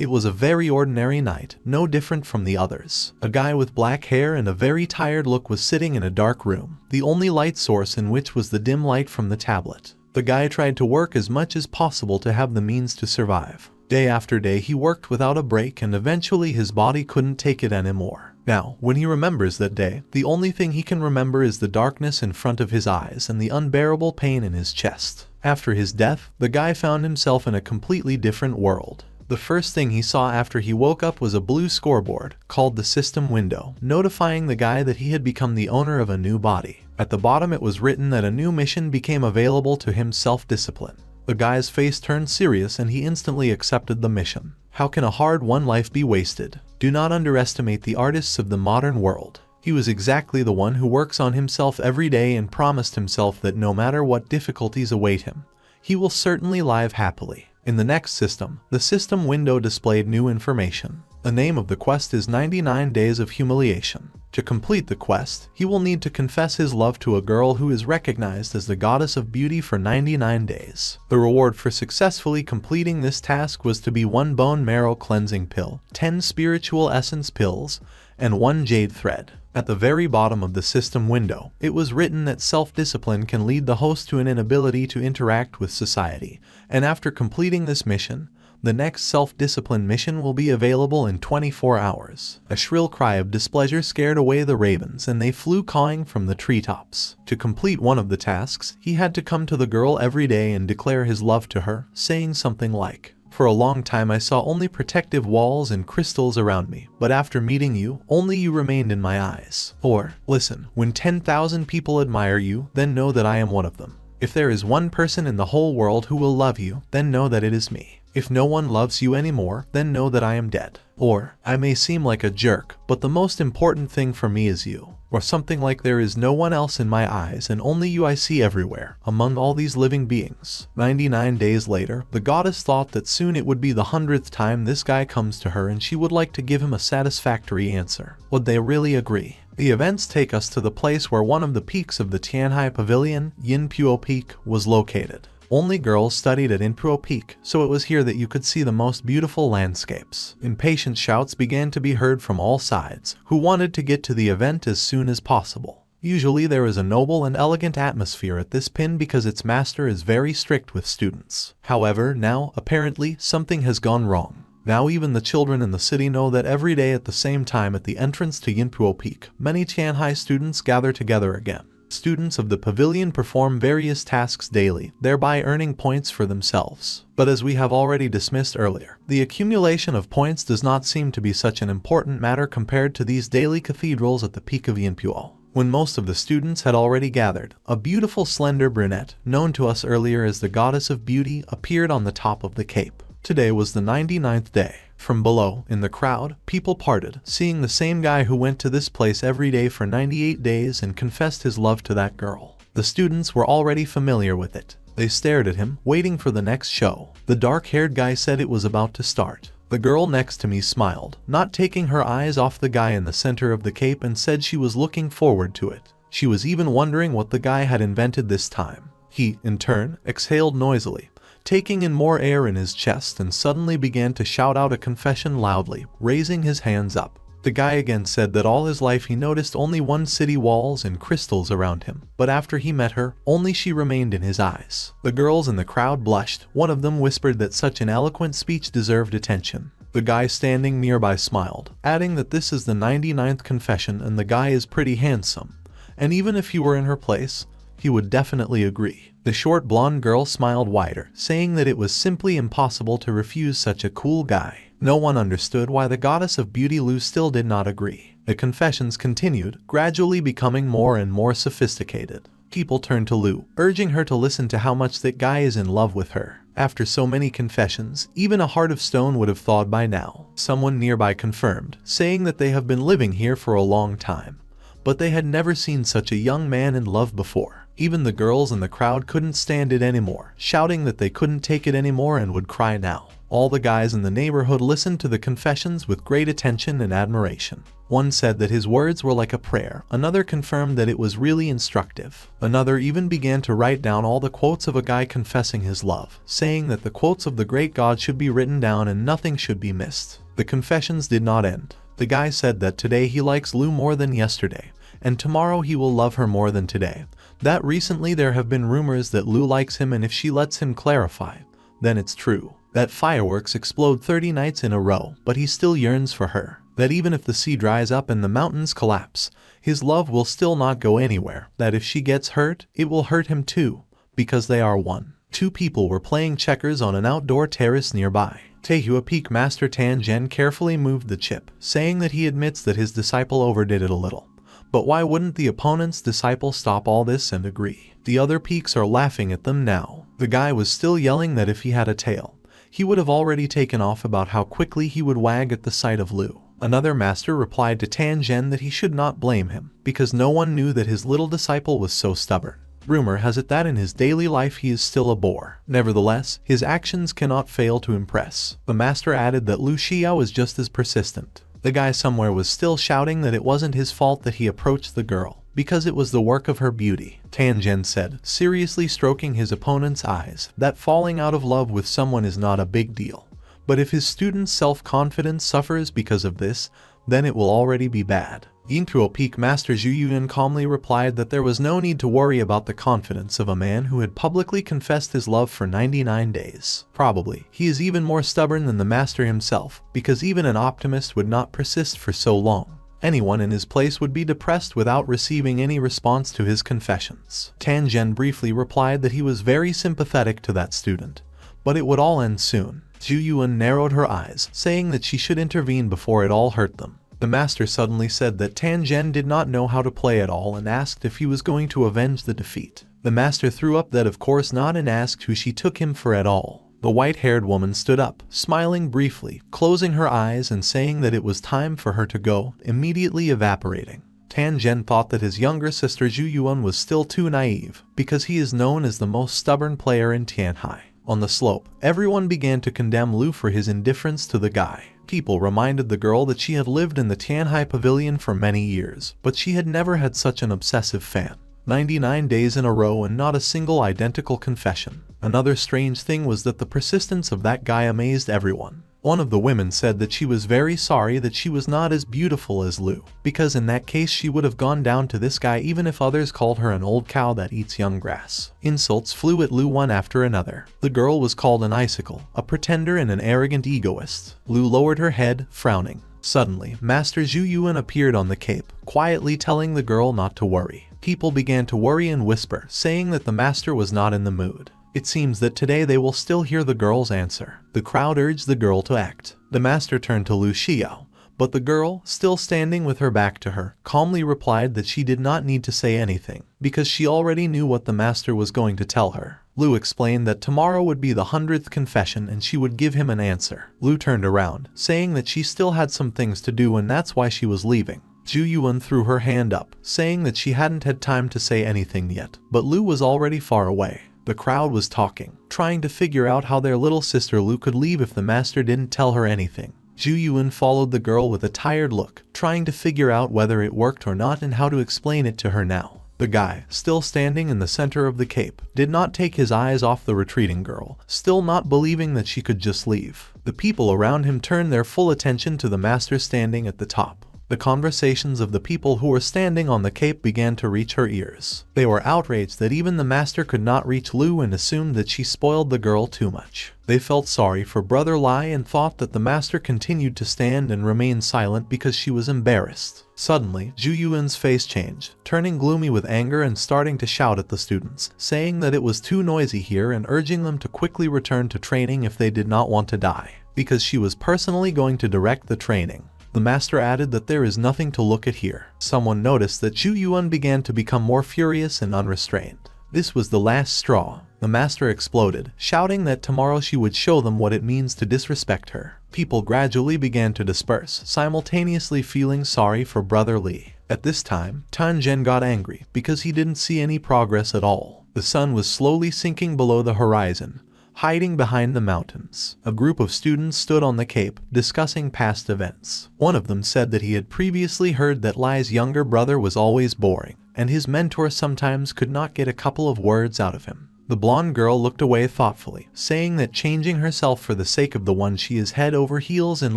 It was a very ordinary night, no different from the others. A guy with black hair and a very tired look was sitting in a dark room, the only light source in which was the dim light from the tablet. The guy tried to work as much as possible to have the means to survive. Day after day he worked without a break, and eventually his body couldn't take it anymore. Now, when he remembers that day, the only thing he can remember is the darkness in front of his eyes and the unbearable pain in his chest. After his death, the guy found himself in a completely different world. The first thing he saw after he woke up was a blue scoreboard, called the system window, notifying the guy that he had become the owner of a new body. At the bottom it was written that a new mission became available to him: self-discipline. The guy's face turned serious and he instantly accepted the mission. How can a hard-won life be wasted? Do not underestimate the artists of the modern world. He was exactly the one who works on himself every day and promised himself that no matter what difficulties await him, he will certainly live happily. In the next system, the system window displayed new information. The name of the quest is 99 Days of Humiliation. To complete the quest, he will need to confess his love to a girl who is recognized as the goddess of beauty for 99 days. The reward for successfully completing this task was to be 1 bone marrow cleansing pill, 10 spiritual essence pills, and 1 jade thread. At the very bottom of the system window, it was written that self-discipline can lead the host to an inability to interact with society, and after completing this mission, the next self-discipline mission will be available in 24 hours. A shrill cry of displeasure scared away the ravens and they flew cawing from the treetops. To complete one of the tasks, he had to come to the girl every day and declare his love to her, saying something like, "For a long time I saw only protective walls and crystals around me, but after meeting you, only you remained in my eyes." Or, "Listen, when 10,000 people admire you, then know that I am one of them. If there is one person in the whole world who will love you, then know that it is me. If no one loves you anymore, then know that I am dead." Or, "I may seem like a jerk, but the most important thing for me is you." Or something like, "There is no one else in my eyes and only you I see everywhere, among all these living beings." 99 days later, the goddess thought that soon it would be the 100th time this guy comes to her and she would like to give him a satisfactory answer. Would they really agree? The events take us to the place where one of the peaks of the Tianhai Pavilion, Yinpuo Peak, was located. Only girls studied at Yinpuo Peak, so it was here that you could see the most beautiful landscapes. Impatient shouts began to be heard from all sides, who wanted to get to the event as soon as possible. Usually there is a noble and elegant atmosphere at this pin because its master is very strict with students. However, now, apparently, something has gone wrong. Now even the children in the city know that every day at the same time at the entrance to Yinpuo Peak, many Tianhai students gather together again. Students of the pavilion perform various tasks daily, thereby earning points for themselves. But as we have already dismissed earlier, the accumulation of points does not seem to be such an important matter compared to these daily cathedrals at the peak of Yinpuo. When most of the students had already gathered, a beautiful slender brunette, known to us earlier as the goddess of beauty, appeared on the top of the cape. Today was the 99th day. From below, in the crowd, people parted, seeing the same guy who went to this place every day for 98 days and confessed his love to that girl. The students were already familiar with it. They stared at him, waiting for the next show. The dark-haired guy said it was about to start. The girl next to me smiled, not taking her eyes off the guy in the center of the cape, and said she was looking forward to it. She was even wondering what the guy had invented this time. He, in turn, exhaled noisily, taking in more air in his chest, and suddenly began to shout out a confession loudly, raising his hands up. The guy again said that all his life he noticed only one city walls and crystals around him, but after he met her, only she remained in his eyes. The girls in the crowd blushed. One of them whispered that such an eloquent speech deserved attention. The guy standing nearby smiled, adding that this is the 99th confession and the guy is pretty handsome, and even if he were in her place, he would definitely agree. The short blonde girl smiled wider, saying that it was simply impossible to refuse such a cool guy. No one understood why the goddess of beauty Lu still did not agree. The confessions continued, gradually becoming more and more sophisticated. People turned to Lu, urging her to listen to how much that guy is in love with her. After so many confessions, even a heart of stone would have thawed by now. Someone nearby confirmed, saying that they have been living here for a long time, but they had never seen such a young man in love before. Even the girls in the crowd couldn't stand it anymore, shouting that they couldn't take it anymore and would cry now. All the guys in the neighborhood listened to the confessions with great attention and admiration. One said that his words were like a prayer, another confirmed that it was really instructive. Another even began to write down all the quotes of a guy confessing his love, saying that the quotes of the great God should be written down and nothing should be missed. The confessions did not end. The guy said that today he likes Lou more than yesterday, and tomorrow he will love her more than today. That recently there have been rumors that Lou likes him, and if she lets him clarify, then it's true. That fireworks explode 30 nights in a row, but he still yearns for her. That even if the sea dries up and the mountains collapse, his love will still not go anywhere. That if she gets hurt, it will hurt him too, because they are one. Two people were playing checkers on an outdoor terrace nearby. Taehua Peak Master Tangen carefully moved the chip, saying that he admits that his disciple overdid it a little. But why wouldn't the opponent's disciple stop all this and agree? The other peaks are laughing at them now. The guy was still yelling that if he had a tail, he would have already taken off about how quickly he would wag at the sight of Lou. Another master replied to Tangen that he should not blame him, because no one knew that his little disciple was so stubborn. Rumor has it that in his daily life he is still a bore. Nevertheless, his actions cannot fail to impress. The master added that Lu Xiao is just as persistent. The guy somewhere was still shouting that it wasn't his fault that he approached the girl, because it was the work of her beauty. Tangen said, seriously stroking his opponent's eyes, that falling out of love with someone is not a big deal. But if his student's self-confidence suffers because of this, then it will already be bad. Yingtuo Peak Master Zhu Yuan calmly replied that there was no need to worry about the confidence of a man who had publicly confessed his love for 99 days. Probably, he is even more stubborn than the master himself, because even an optimist would not persist for so long. Anyone in his place would be depressed without receiving any response to his confessions. Tangen briefly replied that he was very sympathetic to that student, but it would all end soon. Zhu Yuan narrowed her eyes, saying that she should intervene before it all hurt them. The master suddenly said that Tangen did not know how to play at all and asked if he was going to avenge the defeat. The master threw up that of course not and asked who she took him for at all. The white-haired woman stood up, smiling briefly, closing her eyes and saying that it was time for her to go, immediately evaporating. Tangen thought that his younger sister Zhu Yuan was still too naive, because he is known as the most stubborn player in Tianhai. On the slope, everyone began to condemn Lu for his indifference to the guy. People reminded the girl that she had lived in the Tianhai Pavilion for many years, but she had never had such an obsessive fan. 99 days in a row and not a single identical confession. Another strange thing was that the persistence of that guy amazed everyone. One of the women said that she was very sorry that she was not as beautiful as Lu, because in that case she would have gone down to this guy even if others called her an old cow that eats young grass. Insults flew at Lu one after another. The girl was called an icicle, a pretender and an arrogant egoist. Lu lowered her head, frowning. Suddenly, Master Zhu Yuan appeared on the cape, quietly telling the girl not to worry. People began to worry and whisper, saying that the master was not in the mood. It seems that today they will still hear the girl's answer. The crowd urged the girl to act. The master turned to Lu Xiao, but the girl, still standing with her back to her, calmly replied that she did not need to say anything, because she already knew what the master was going to tell her. Lu explained that tomorrow would be the 100th confession and she would give him an answer. Lu turned around, saying that she still had some things to do and that's why she was leaving. Zhu Yuan threw her hand up, saying that she hadn't had time to say anything yet, but Lu was already far away. The crowd was talking, trying to figure out how their little sister Lu could leave if the master didn't tell her anything. Zhu Yuan followed the girl with a tired look, trying to figure out whether it worked or not and how to explain it to her now. The guy, still standing in the center of the cape, did not take his eyes off the retreating girl, still not believing that she could just leave. The people around him turned their full attention to the master standing at the top. The conversations of the people who were standing on the cape began to reach her ears. They were outraged that even the master could not reach Lu and assumed that she spoiled the girl too much. They felt sorry for Brother Lai and thought that the master continued to stand and remain silent because she was embarrassed. Suddenly, Zhu Yuan's face changed, turning gloomy with anger and starting to shout at the students, saying that it was too noisy here and urging them to quickly return to training if they did not want to die, because she was personally going to direct the training. The master added that there is nothing to look at here. Someone noticed that Zhu Yuan began to become more furious and unrestrained. This was the last straw. The master exploded, shouting that tomorrow she would show them what it means to disrespect her. People gradually began to disperse, simultaneously feeling sorry for Brother Li. At this time, Tangen got angry because he didn't see any progress at all. The sun was slowly sinking below the horizon, hiding behind the mountains. A group of students stood on the cape, discussing past events. One of them said that he had previously heard that Lai's younger brother was always boring, and his mentor sometimes could not get a couple of words out of him. The blonde girl looked away thoughtfully, saying that changing herself for the sake of the one she is head over heels in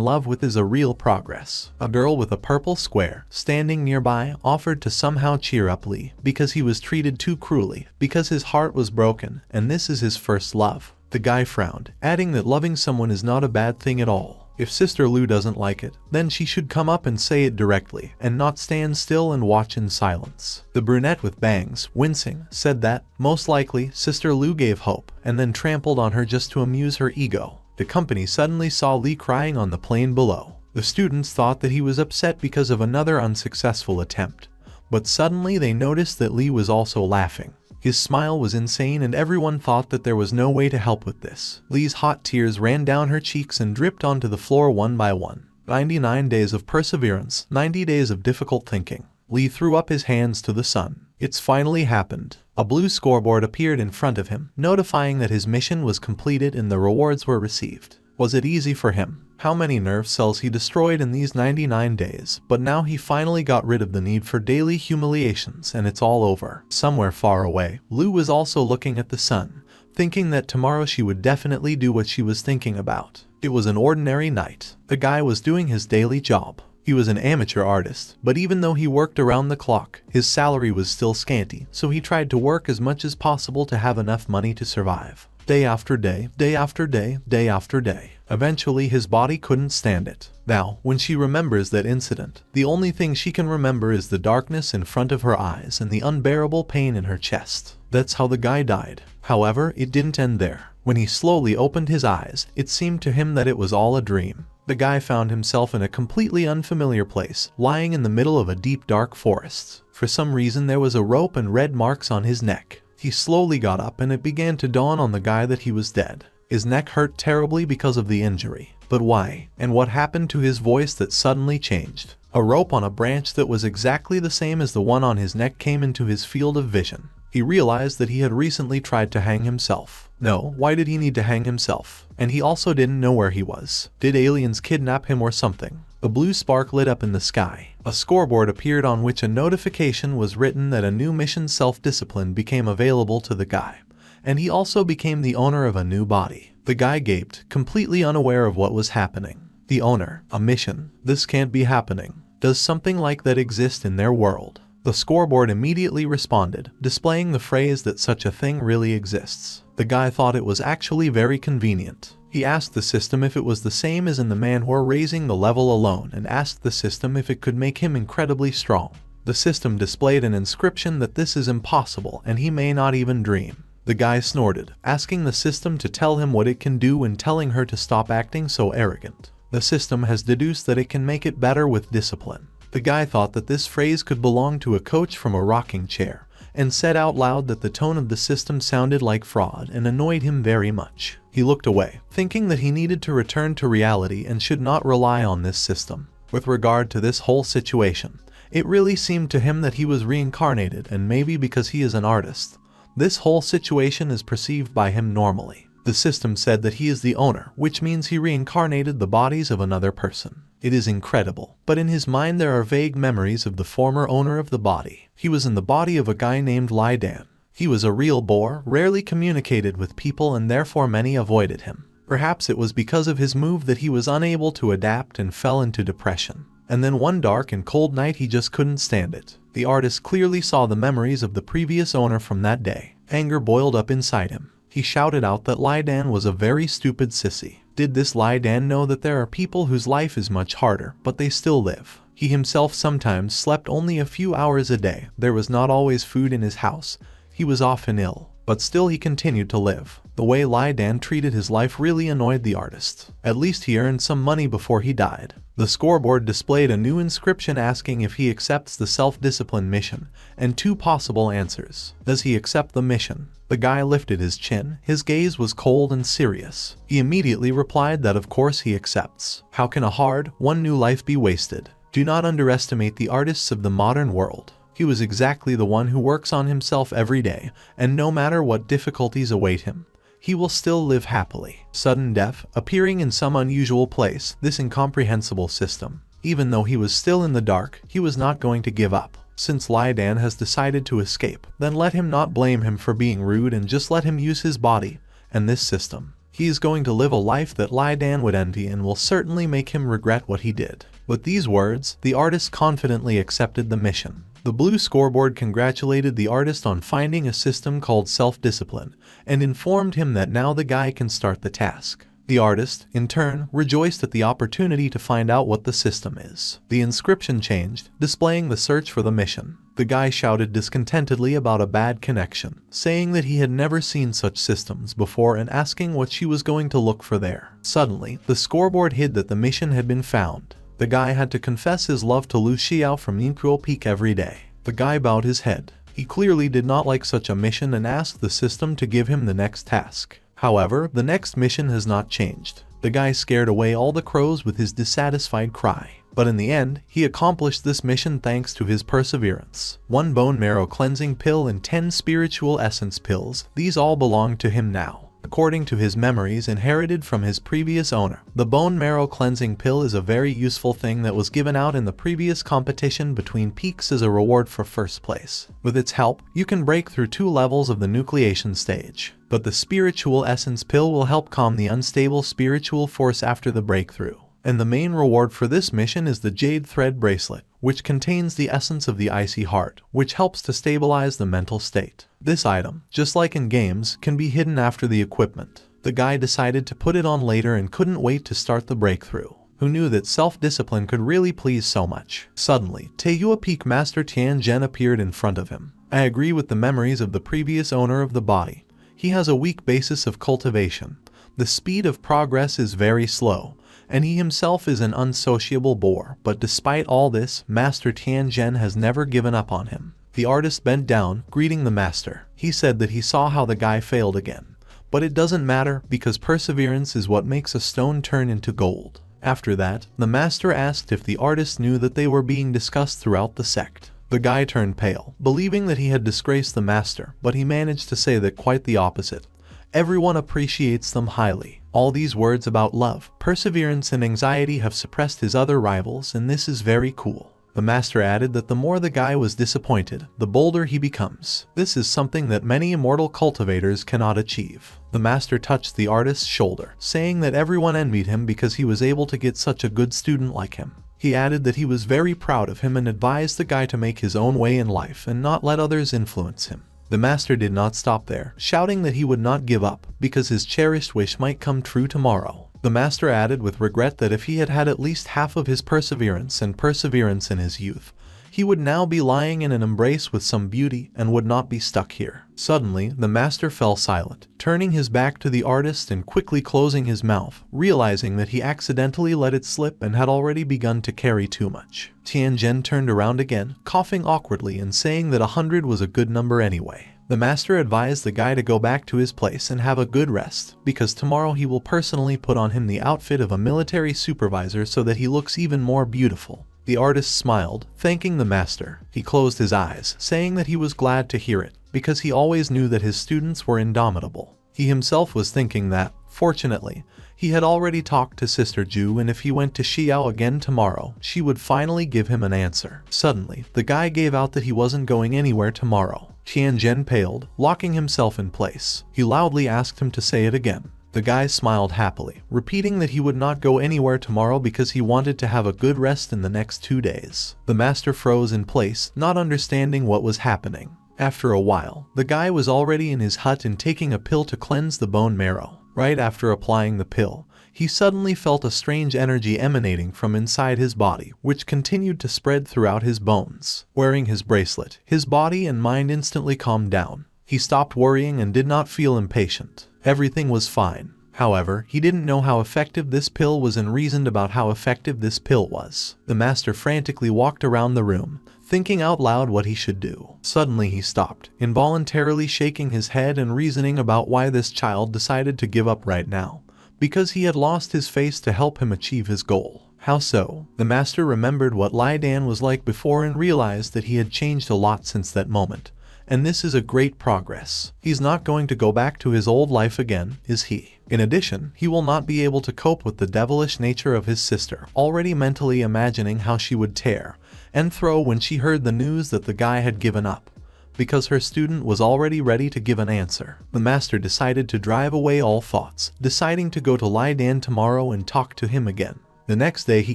love with is a real progress. A girl with a purple square, standing nearby, offered to somehow cheer up Lee, because he was treated too cruelly, because his heart was broken, and this is his first love. The guy frowned, adding that loving someone is not a bad thing at all. If Sister Lu doesn't like it, then she should come up and say it directly, and not stand still and watch in silence. The brunette with bangs, wincing, said that, most likely, Sister Lu gave hope, and then trampled on her just to amuse her ego. The company suddenly saw Lee crying on the plane below. The students thought that he was upset because of another unsuccessful attempt, but suddenly they noticed that Lee was also laughing. His smile was insane and everyone thought that there was no way to help with this. Lee's hot tears ran down her cheeks and dripped onto the floor one by one. 99 days of perseverance, 90 days of difficult thinking. Lee threw up his hands to the sun. It's finally happened. A blue scoreboard appeared in front of him, notifying that his mission was completed and the rewards were received. Was it easy for him? How many nerve cells he destroyed in these 99 days, but now he finally got rid of the need for daily humiliations and it's all over. Somewhere far away, Lu was also looking at the sun, thinking that tomorrow she would definitely do what she was thinking about. It was an ordinary night. The guy was doing his daily job. He was an amateur artist, but even though he worked around the clock, his salary was still scanty, so he tried to work as much as possible to have enough money to survive. Day after day, day after day, day after day. Eventually his body couldn't stand it. Now, when she remembers that incident, the only thing she can remember is the darkness in front of her eyes and the unbearable pain in her chest. That's how the guy died. However, it didn't end there. When he slowly opened his eyes, it seemed to him that it was all a dream. The guy found himself in a completely unfamiliar place, lying in the middle of a deep dark forest. For some reason there was a rope and red marks on his neck. He slowly got up and it began to dawn on the guy that he was dead. His neck hurt terribly because of the injury. But why? And what happened to his voice that suddenly changed? A rope on a branch that was exactly the same as the one on his neck came into his field of vision. He realized that he had recently tried to hang himself. No, why did he need to hang himself? And he also didn't know where he was. Did aliens kidnap him or something? A blue spark lit up in the sky. A scoreboard appeared on which a notification was written that a new mission self-discipline became available to the guy. And he also became the owner of a new body. The guy gaped, completely unaware of what was happening. The owner, a mission. This can't be happening. Does something like that exist in their world? The scoreboard immediately responded, displaying the phrase that such a thing really exists. The guy thought it was actually very convenient. He asked the system if it was the same as in the Manhwa raising the level alone and asked the system if it could make him incredibly strong. The system displayed an inscription that this is impossible and he may not even dream. The guy snorted, asking the system to tell him what it can do and telling her to stop acting so arrogant. The system has deduced that it can make it better with discipline. The guy thought that this phrase could belong to a coach from a rocking chair, and said out loud that the tone of the system sounded like fraud and annoyed him very much. He looked away, thinking that he needed to return to reality and should not rely on this system. With regard to this whole situation, it really seemed to him that he was reincarnated, and maybe because he is an artist, this whole situation is perceived by him normally. The system said that he is the owner, which means he reincarnated the bodies of another person. It is incredible, but in his mind there are vague memories of the former owner of the body. He was in the body of a guy named LIDA. He was a real bore, rarely communicated with people and therefore many avoided him. Perhaps it was because of his move that he was unable to adapt and fell into depression. And then one dark and cold night he just couldn't stand it. The artist clearly saw the memories of the previous owner from that day. Anger boiled up inside him. He shouted out that Lidan was a very stupid sissy. Did this Lidan know that there are people whose life is much harder, but they still live? He himself sometimes slept only a few hours a day. There was not always food in his house. He was often ill, but still he continued to live. The way Lidan treated his life really annoyed the artist. At least he earned some money before he died. The scoreboard displayed a new inscription asking if he accepts the self-discipline mission, and two possible answers. Does he accept the mission? The guy lifted his chin. His gaze was cold and serious. He immediately replied that of course he accepts. How can a hard, one new life be wasted? Do not underestimate the artists of the modern world. He was exactly the one who works on himself every day, and no matter what difficulties await him, he will still live happily. Sudden death, appearing in some unusual place, this incomprehensible system. Even though he was still in the dark, he was not going to give up. Since LIDA has decided to escape, then let him not blame him for being rude and just let him use his body and this system. He is going to live a life that LIDA would envy and will certainly make him regret what he did. With these words, the artist confidently accepted the mission. The blue scoreboard congratulated the artist on finding a system called self-discipline and informed him that now the guy can start the task. The artist, in turn, rejoiced at the opportunity to find out what the system is. The inscription changed, displaying the search for the mission. The guy shouted discontentedly about a bad connection, saying that he had never seen such systems before and asking what she was going to look for there. Suddenly, the scoreboard hid that the mission had been found. The guy had to confess his love to Lu Xiao from Equal Peak every day. The guy bowed his head. He clearly did not like such a mission and asked the system to give him the next task. However, the next mission has not changed. The guy scared away all the crows with his dissatisfied cry. But in the end, he accomplished this mission thanks to his perseverance. 1 bone marrow cleansing pill and 10 spiritual essence pills, these all belong to him now. According to his memories inherited from his previous owner, the bone marrow cleansing pill is a very useful thing that was given out in the previous competition between peaks as a reward for first place. With its help, you can break through 2 levels of the nucleation stage. But the spiritual essence pill will help calm the unstable spiritual force after the breakthrough. And the main reward for this mission is the jade thread bracelet, which contains the essence of the icy heart, which helps to stabilize the mental state. This item, just like in games, can be hidden after the equipment. The guy decided to put it on later and couldn't wait to start the breakthrough. Who knew that self-discipline could really please so much? Suddenly, Taeyua Peak Master Tianzhen appeared in front of him. I agree with the memories of the previous owner of the body. He has a weak basis of cultivation. The speed of progress is very slow, and he himself is an unsociable bore, but despite all this, Master Tianzhen has never given up on him. The artist bent down, greeting the master. He said that he saw how the guy failed again. But it doesn't matter, because perseverance is what makes a stone turn into gold. After that, the master asked if the artist knew that they were being discussed throughout the sect. The guy turned pale, believing that he had disgraced the master, but he managed to say that quite the opposite. Everyone appreciates them highly. All these words about love, perseverance and anxiety have suppressed his other rivals, and this is very cool. The master added that the more the guy was disappointed, the bolder he becomes. This is something that many immortal cultivators cannot achieve. The master touched the artist's shoulder, saying that everyone envied him because he was able to get such a good student like him. He added that he was very proud of him and advised the guy to make his own way in life and not let others influence him. The master did not stop there, shouting that he would not give up, because his cherished wish might come true tomorrow. The master added with regret that if he had had at least half of his perseverance in his youth, he would now be lying in an embrace with some beauty and would not be stuck here. Suddenly, the master fell silent, turning his back to the artist and quickly closing his mouth, realizing that he accidentally let it slip and had already begun to carry too much. Tianzhen turned around again, coughing awkwardly and saying that 100 was a good number anyway. The master advised the guy to go back to his place and have a good rest, because tomorrow he will personally put on him the outfit of a military supervisor so that he looks even more beautiful. The artist smiled, thanking the master. He closed his eyes, saying that he was glad to hear it, because he always knew that his students were indomitable. He himself was thinking that, fortunately, he had already talked to Sister Ju, and if he went to Xiao again tomorrow, she would finally give him an answer. Suddenly, the guy gave out that he wasn't going anywhere tomorrow. Tianzhen paled, locking himself in place. He loudly asked him to say it again. The guy smiled happily, repeating that he would not go anywhere tomorrow because he wanted to have a good rest in the next 2 days. The master froze in place, not understanding what was happening. After a while, the guy was already in his hut and taking a pill to cleanse the bone marrow. Right after applying the pill, he suddenly felt a strange energy emanating from inside his body, which continued to spread throughout his bones. Wearing his bracelet, his body and mind instantly calmed down. He stopped worrying and did not feel impatient. Everything was fine. However, he didn't know how effective this pill was and reasoned about how effective this pill was. The master frantically walked around the room, thinking out loud what he should do. Suddenly he stopped, involuntarily shaking his head and reasoning about why this child decided to give up right now. Because he had lost his face to help him achieve his goal. How so? The master remembered what LIDA was like before and realized that he had changed a lot since that moment, and this is a great progress. He's not going to go back to his old life again, is he? In addition, he will not be able to cope with the devilish nature of his sister, already mentally imagining how she would tear and throw when she heard the news that the guy had given up. Because her student was already ready to give an answer, the master decided to drive away all thoughts, deciding to go to LIDA tomorrow and talk to him again. The next day he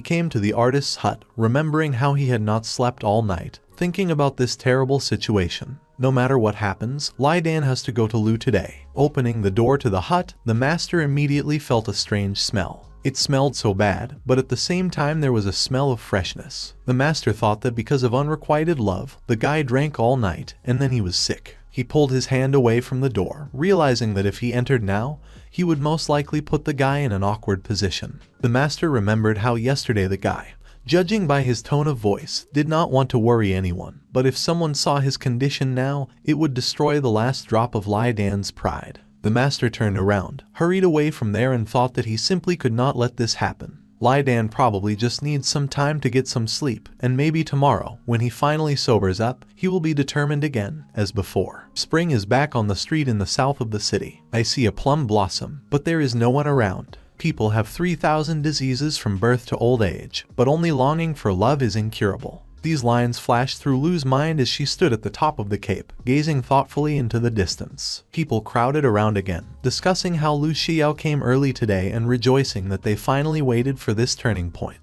came to the artist's hut, remembering how he had not slept all night, thinking about this terrible situation. No matter what happens, LIDA has to go to Lu today. Opening the door to the hut, the master immediately felt a strange smell. It smelled so bad, but at the same time there was a smell of freshness. The master thought that because of unrequited love, the guy drank all night, and then he was sick. He pulled his hand away from the door, realizing that if he entered now, he would most likely put the guy in an awkward position. The master remembered how yesterday the guy, judging by his tone of voice, did not want to worry anyone, but if someone saw his condition now, it would destroy the last drop of LIDA's pride. The master turned around, hurried away from there and thought that he simply could not let this happen. LIDA probably just needs some time to get some sleep, and maybe tomorrow, when he finally sobers up, he will be determined again, as before. Spring is back on the street in the south of the city. I see a plum blossom, but there is no one around. People have 3,000 diseases from birth to old age, but only longing for love is incurable. These lines flashed through Lu's mind as she stood at the top of the cape, gazing thoughtfully into the distance. People crowded around again, discussing how Lu Xiao came early today and rejoicing that they finally waited for this turning point.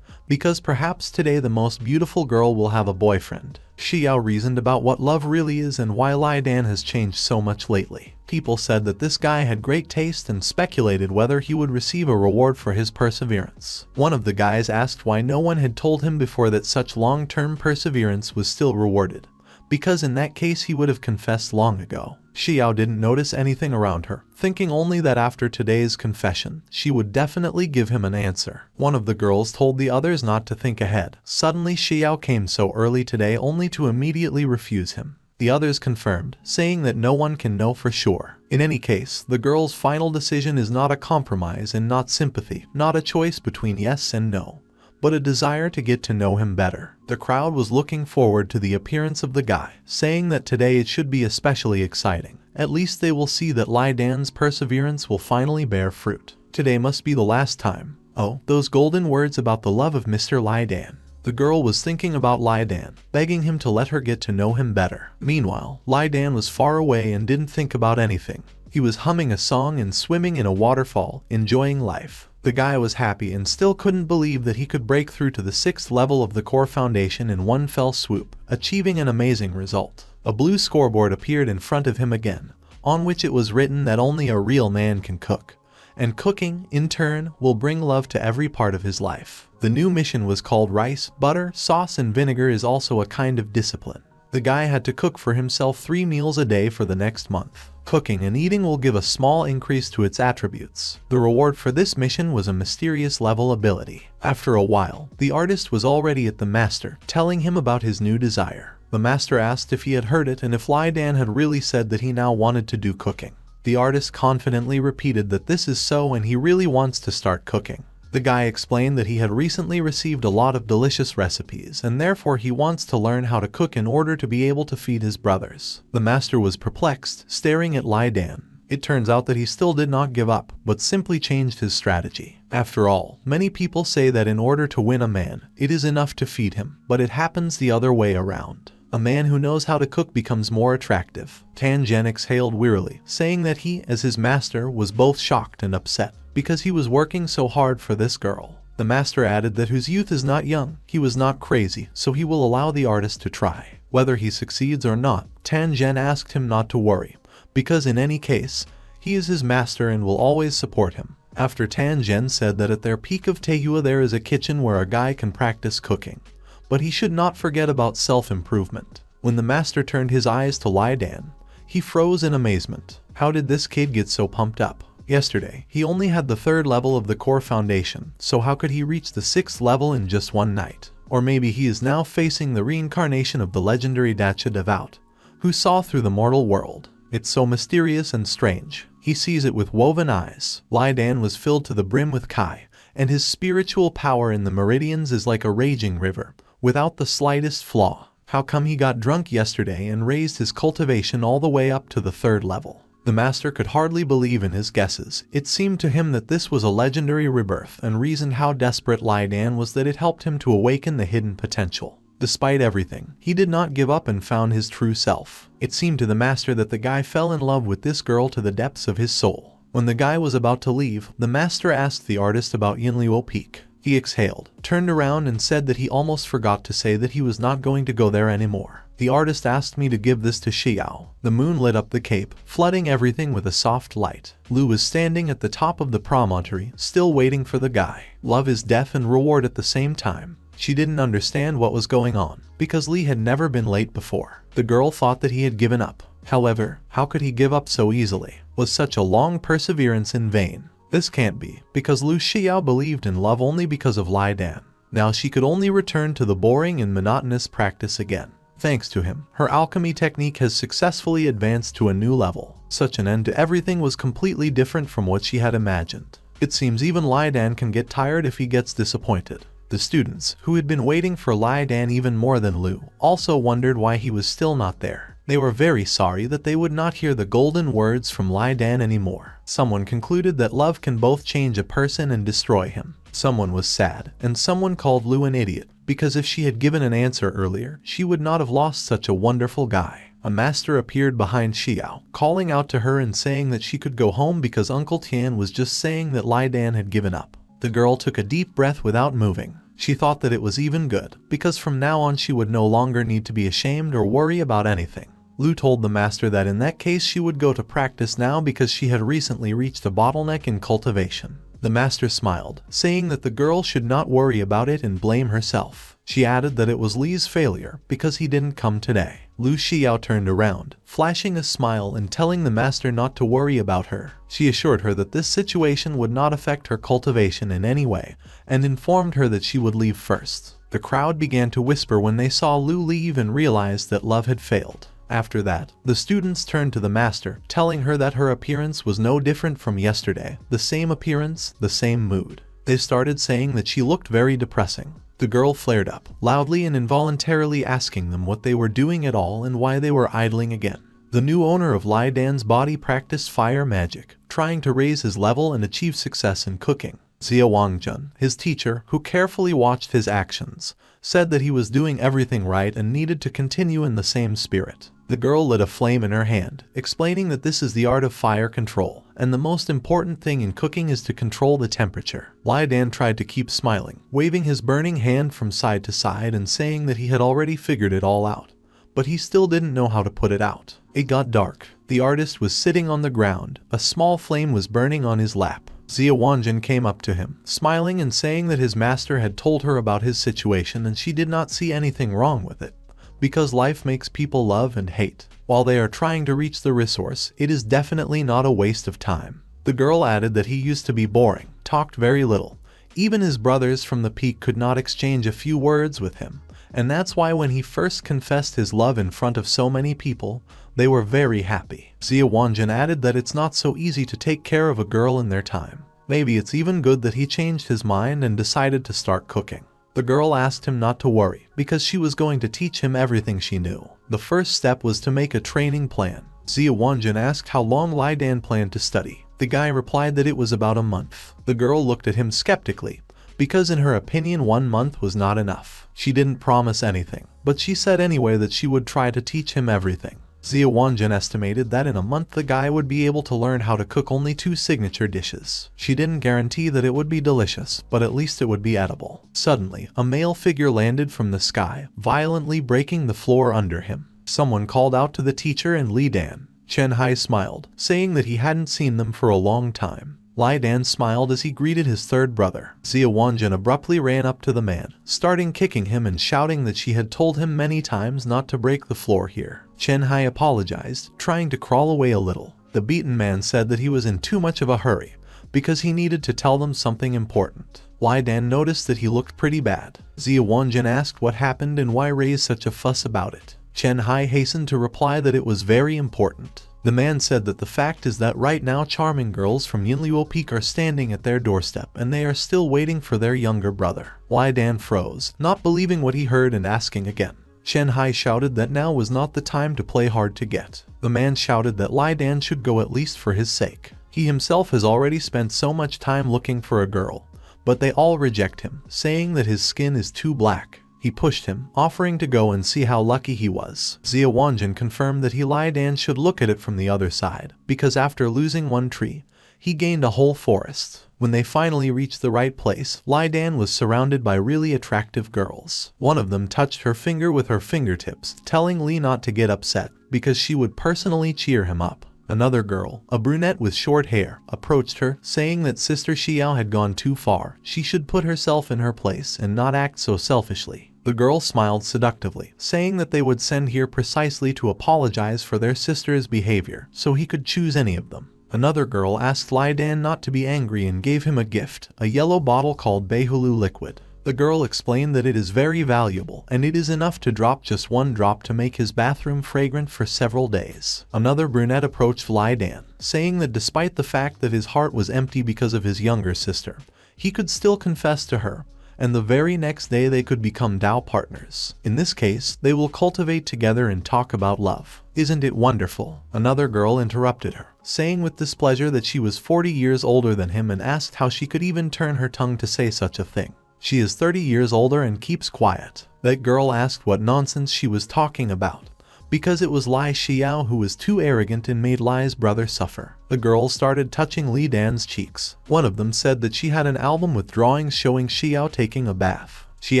Because perhaps today the most beautiful girl will have a boyfriend. Xiao reasoned about what love really is and why LIDA has changed so much lately. People said that this guy had great taste and speculated whether he would receive a reward for his perseverance. One of the guys asked why no one had told him before that such long-term perseverance was still rewarded, because in that case he would have confessed long ago. Xiao didn't notice anything around her, thinking only that after today's confession, she would definitely give him an answer. One of the girls told the others not to think ahead. Suddenly Xiao came so early today only to immediately refuse him. The others confirmed, saying that no one can know for sure. In any case, the girl's final decision is not a compromise and not sympathy, not a choice between yes and no, but a desire to get to know him better. The crowd was looking forward to the appearance of the guy, saying that today it should be especially exciting. At least they will see that LIDA's perseverance will finally bear fruit. Today must be the last time. Oh, those golden words about the love of Mr. LIDA. The girl was thinking about LIDA, begging him to let her get to know him better. Meanwhile, LIDA was far away and didn't think about anything. He was humming a song and swimming in a waterfall, enjoying life. The guy was happy and still couldn't believe that he could break through to the 6th level of the core foundation in one fell swoop, achieving an amazing result. A blue scoreboard appeared in front of him again, on which it was written that only a real man can cook. And cooking, in turn, will bring love to every part of his life. The new mission was called Rice, Butter, Sauce and Vinegar is also a kind of discipline. The guy had to cook for himself 3 meals a day for the next month. Cooking and eating will give a small increase to its attributes. The reward for this mission was a mysterious level ability. After a while, the artist was already at the master, telling him about his new desire. The master asked if he had heard it and if LIDA had really said that he now wanted to do cooking. The artist confidently repeated that this is so and he really wants to start cooking. The guy explained that he had recently received a lot of delicious recipes and therefore he wants to learn how to cook in order to be able to feed his brothers. The master was perplexed, staring at LIDA. It turns out that he still did not give up, but simply changed his strategy. After all, many people say that in order to win a man, it is enough to feed him, but it happens the other way around. A man who knows how to cook becomes more attractive. Tan Zhen exhaled wearily, saying that he, as his master, was both shocked and upset, because he was working so hard for this girl. The master added that whose youth is not young, he was not crazy, so he will allow the artist to try. Whether he succeeds or not, Tan Zhen asked him not to worry, because in any case, he is his master and will always support him. After Tan Zhen said that at their peak of Taehua there is a kitchen where a guy can practice cooking, but he should not forget about self-improvement. When the master turned his eyes to LIDA, he froze in amazement. How did this kid get so pumped up? Yesterday, he only had the 3rd level of the core foundation, so how could he reach the 6th level in just one night? Or maybe he is now facing the reincarnation of the legendary Dacha Devout, who saw through the mortal world. It's so mysterious and strange. He sees it with woven eyes. LIDA was filled to the brim with Kai, and his spiritual power in the meridians is like a raging river, without the slightest flaw. How come he got drunk yesterday and raised his cultivation all the way up to the 3rd level? The master could hardly believe in his guesses. It seemed to him that this was a legendary rebirth, and reasoned how desperate LIDA was that it helped him to awaken the hidden potential. Despite everything, he did not give up and found his true self. It seemed to the master that the guy fell in love with this girl to the depths of his soul. When the guy was about to leave, the master asked the artist about Yinluo Peak. He exhaled, turned around and said that he almost forgot to say that he was not going to go there anymore. The artist asked me to give this to Xiao. The moon lit up the cape, flooding everything with a soft light. Lu was standing at the top of the promontory, still waiting for the guy. Love is death and reward at the same time. She didn't understand what was going on, because Li had never been late before. The girl thought that he had given up. However, how could he give up so easily? Was such a long perseverance in vain? This can't be, because Lu Xiao believed in love only because of LIDA. Now she could only return to the boring and monotonous practice again. Thanks to him, her alchemy technique has successfully advanced to a new level. Such an end to everything was completely different from what she had imagined. It seems even LIDA can get tired if he gets disappointed. The students, who had been waiting for LIDA even more than Lu, also wondered why he was still not there. They were very sorry that they would not hear the golden words from LIDA anymore. Someone concluded that love can both change a person and destroy him. Someone was sad, and someone called Lu an idiot, because if she had given an answer earlier, she would not have lost such a wonderful guy. A master appeared behind Xiao, calling out to her and saying that she could go home because Uncle Tian was just saying that LIDA had given up. The girl took a deep breath without moving. She thought that it was even good, because from now on she would no longer need to be ashamed or worry about anything. Lu told the master that in that case she would go to practice now because she had recently reached a bottleneck in cultivation. The master smiled, saying that the girl should not worry about it and blame herself. She added that it was Li's failure because he didn't come today. Lu Xiao turned around, flashing a smile and telling the master not to worry about her. She assured her that this situation would not affect her cultivation in any way, and informed her that she would leave first. The crowd began to whisper when they saw Lu leave and realized that love had failed. After that, the students turned to the master, telling her that her appearance was no different from yesterday. The same appearance, the same mood. They started saying that she looked very depressing. The girl flared up, loudly and involuntarily asking them what they were doing at all and why they were idling again. The new owner of LIDA's body practiced fire magic, trying to raise his level and achieve success in cooking. Xia Wangjun, his teacher, who carefully watched his actions, said that he was doing everything right and needed to continue in the same spirit. The girl lit a flame in her hand, explaining that this is the art of fire control, and the most important thing in cooking is to control the temperature. LIDA tried to keep smiling, waving his burning hand from side to side and saying that he had already figured it all out. But he still didn't know how to put it out. It got dark. The artist was sitting on the ground. A small flame was burning on his lap. Xia Wanjin came up to him, smiling and saying that his master had told her about his situation and she did not see anything wrong with it. Because life makes people love and hate. While they are trying to reach the resource, it is definitely not a waste of time. The girl added that he used to be boring, talked very little. Even his brothers from the peak could not exchange a few words with him. And that's why when he first confessed his love in front of so many people, they were very happy. Xia Wanjin added that it's not so easy to take care of a girl in their time. Maybe it's even good that he changed his mind and decided to start cooking. The girl asked him not to worry, because she was going to teach him everything she knew. The first step was to make a training plan. Xia Wanjin asked how long LIDA planned to study. The guy replied that it was about a month. The girl looked at him skeptically, because in her opinion 1 month was not enough. She didn't promise anything, but she said anyway that she would try to teach him everything. Xia Wanjin estimated that in a month the guy would be able to learn how to cook only 2 signature dishes. She didn't guarantee that it would be delicious, but at least it would be edible. Suddenly, a male figure landed from the sky, violently breaking the floor under him. Someone called out to the teacher and Li Dan. Chen Hai smiled, saying that he hadn't seen them for a long time. Li Dan smiled as he greeted his third brother. Xia Wanjin abruptly ran up to the man, starting kicking him and shouting that she had told him many times not to break the floor here. Chen Hai apologized, trying to crawl away a little. The beaten man said that he was in too much of a hurry, because he needed to tell them something important. Li Dan noticed that he looked pretty bad. Xia Wanjin asked what happened and why raise such a fuss about it. Chen Hai hastened to reply that it was very important. The man said that the fact is that right now charming girls from Yinluo Peak are standing at their doorstep and they are still waiting for their younger brother. Li Dan froze, not believing what he heard and asking again. Chen Hai shouted that now was not the time to play hard to get. The man shouted that LIDA should go at least for his sake. He himself has already spent so much time looking for a girl, but they all reject him, saying that his skin is too black. He pushed him, offering to go and see how lucky he was. Xia Wanjin confirmed that LIDA should look at it from the other side, because after losing one tree, he gained a whole forest. When they finally reached the right place, LIDA was surrounded by really attractive girls. One of them touched her finger with her fingertips, telling Li not to get upset, because she would personally cheer him up. Another girl, a brunette with short hair, approached her, saying that Sister Xiao had gone too far. She should put herself in her place and not act so selfishly. The girl smiled seductively, saying that they would send here precisely to apologize for their sister's behavior, so he could choose any of them. Another girl asked LIDA not to be angry and gave him a gift, a yellow bottle called Beihulu liquid. The girl explained that it is very valuable, and it is enough to drop just one drop to make his bathroom fragrant for several days. Another brunette approached LIDA, saying that despite the fact that his heart was empty because of his younger sister, he could still confess to her, and the very next day they could become Dao partners. In this case, they will cultivate together and talk about love. Isn't it wonderful? Another girl interrupted her, saying with displeasure that she was 40 years older than him and asked how she could even turn her tongue to say such a thing. She is 30 years older and keeps quiet. That girl asked what nonsense she was talking about, because it was Lai Xiao who was too arrogant and made Lai's brother suffer. The girls started touching Li Dan's cheeks. One of them said that she had an album with drawings showing Xiao taking a bath. She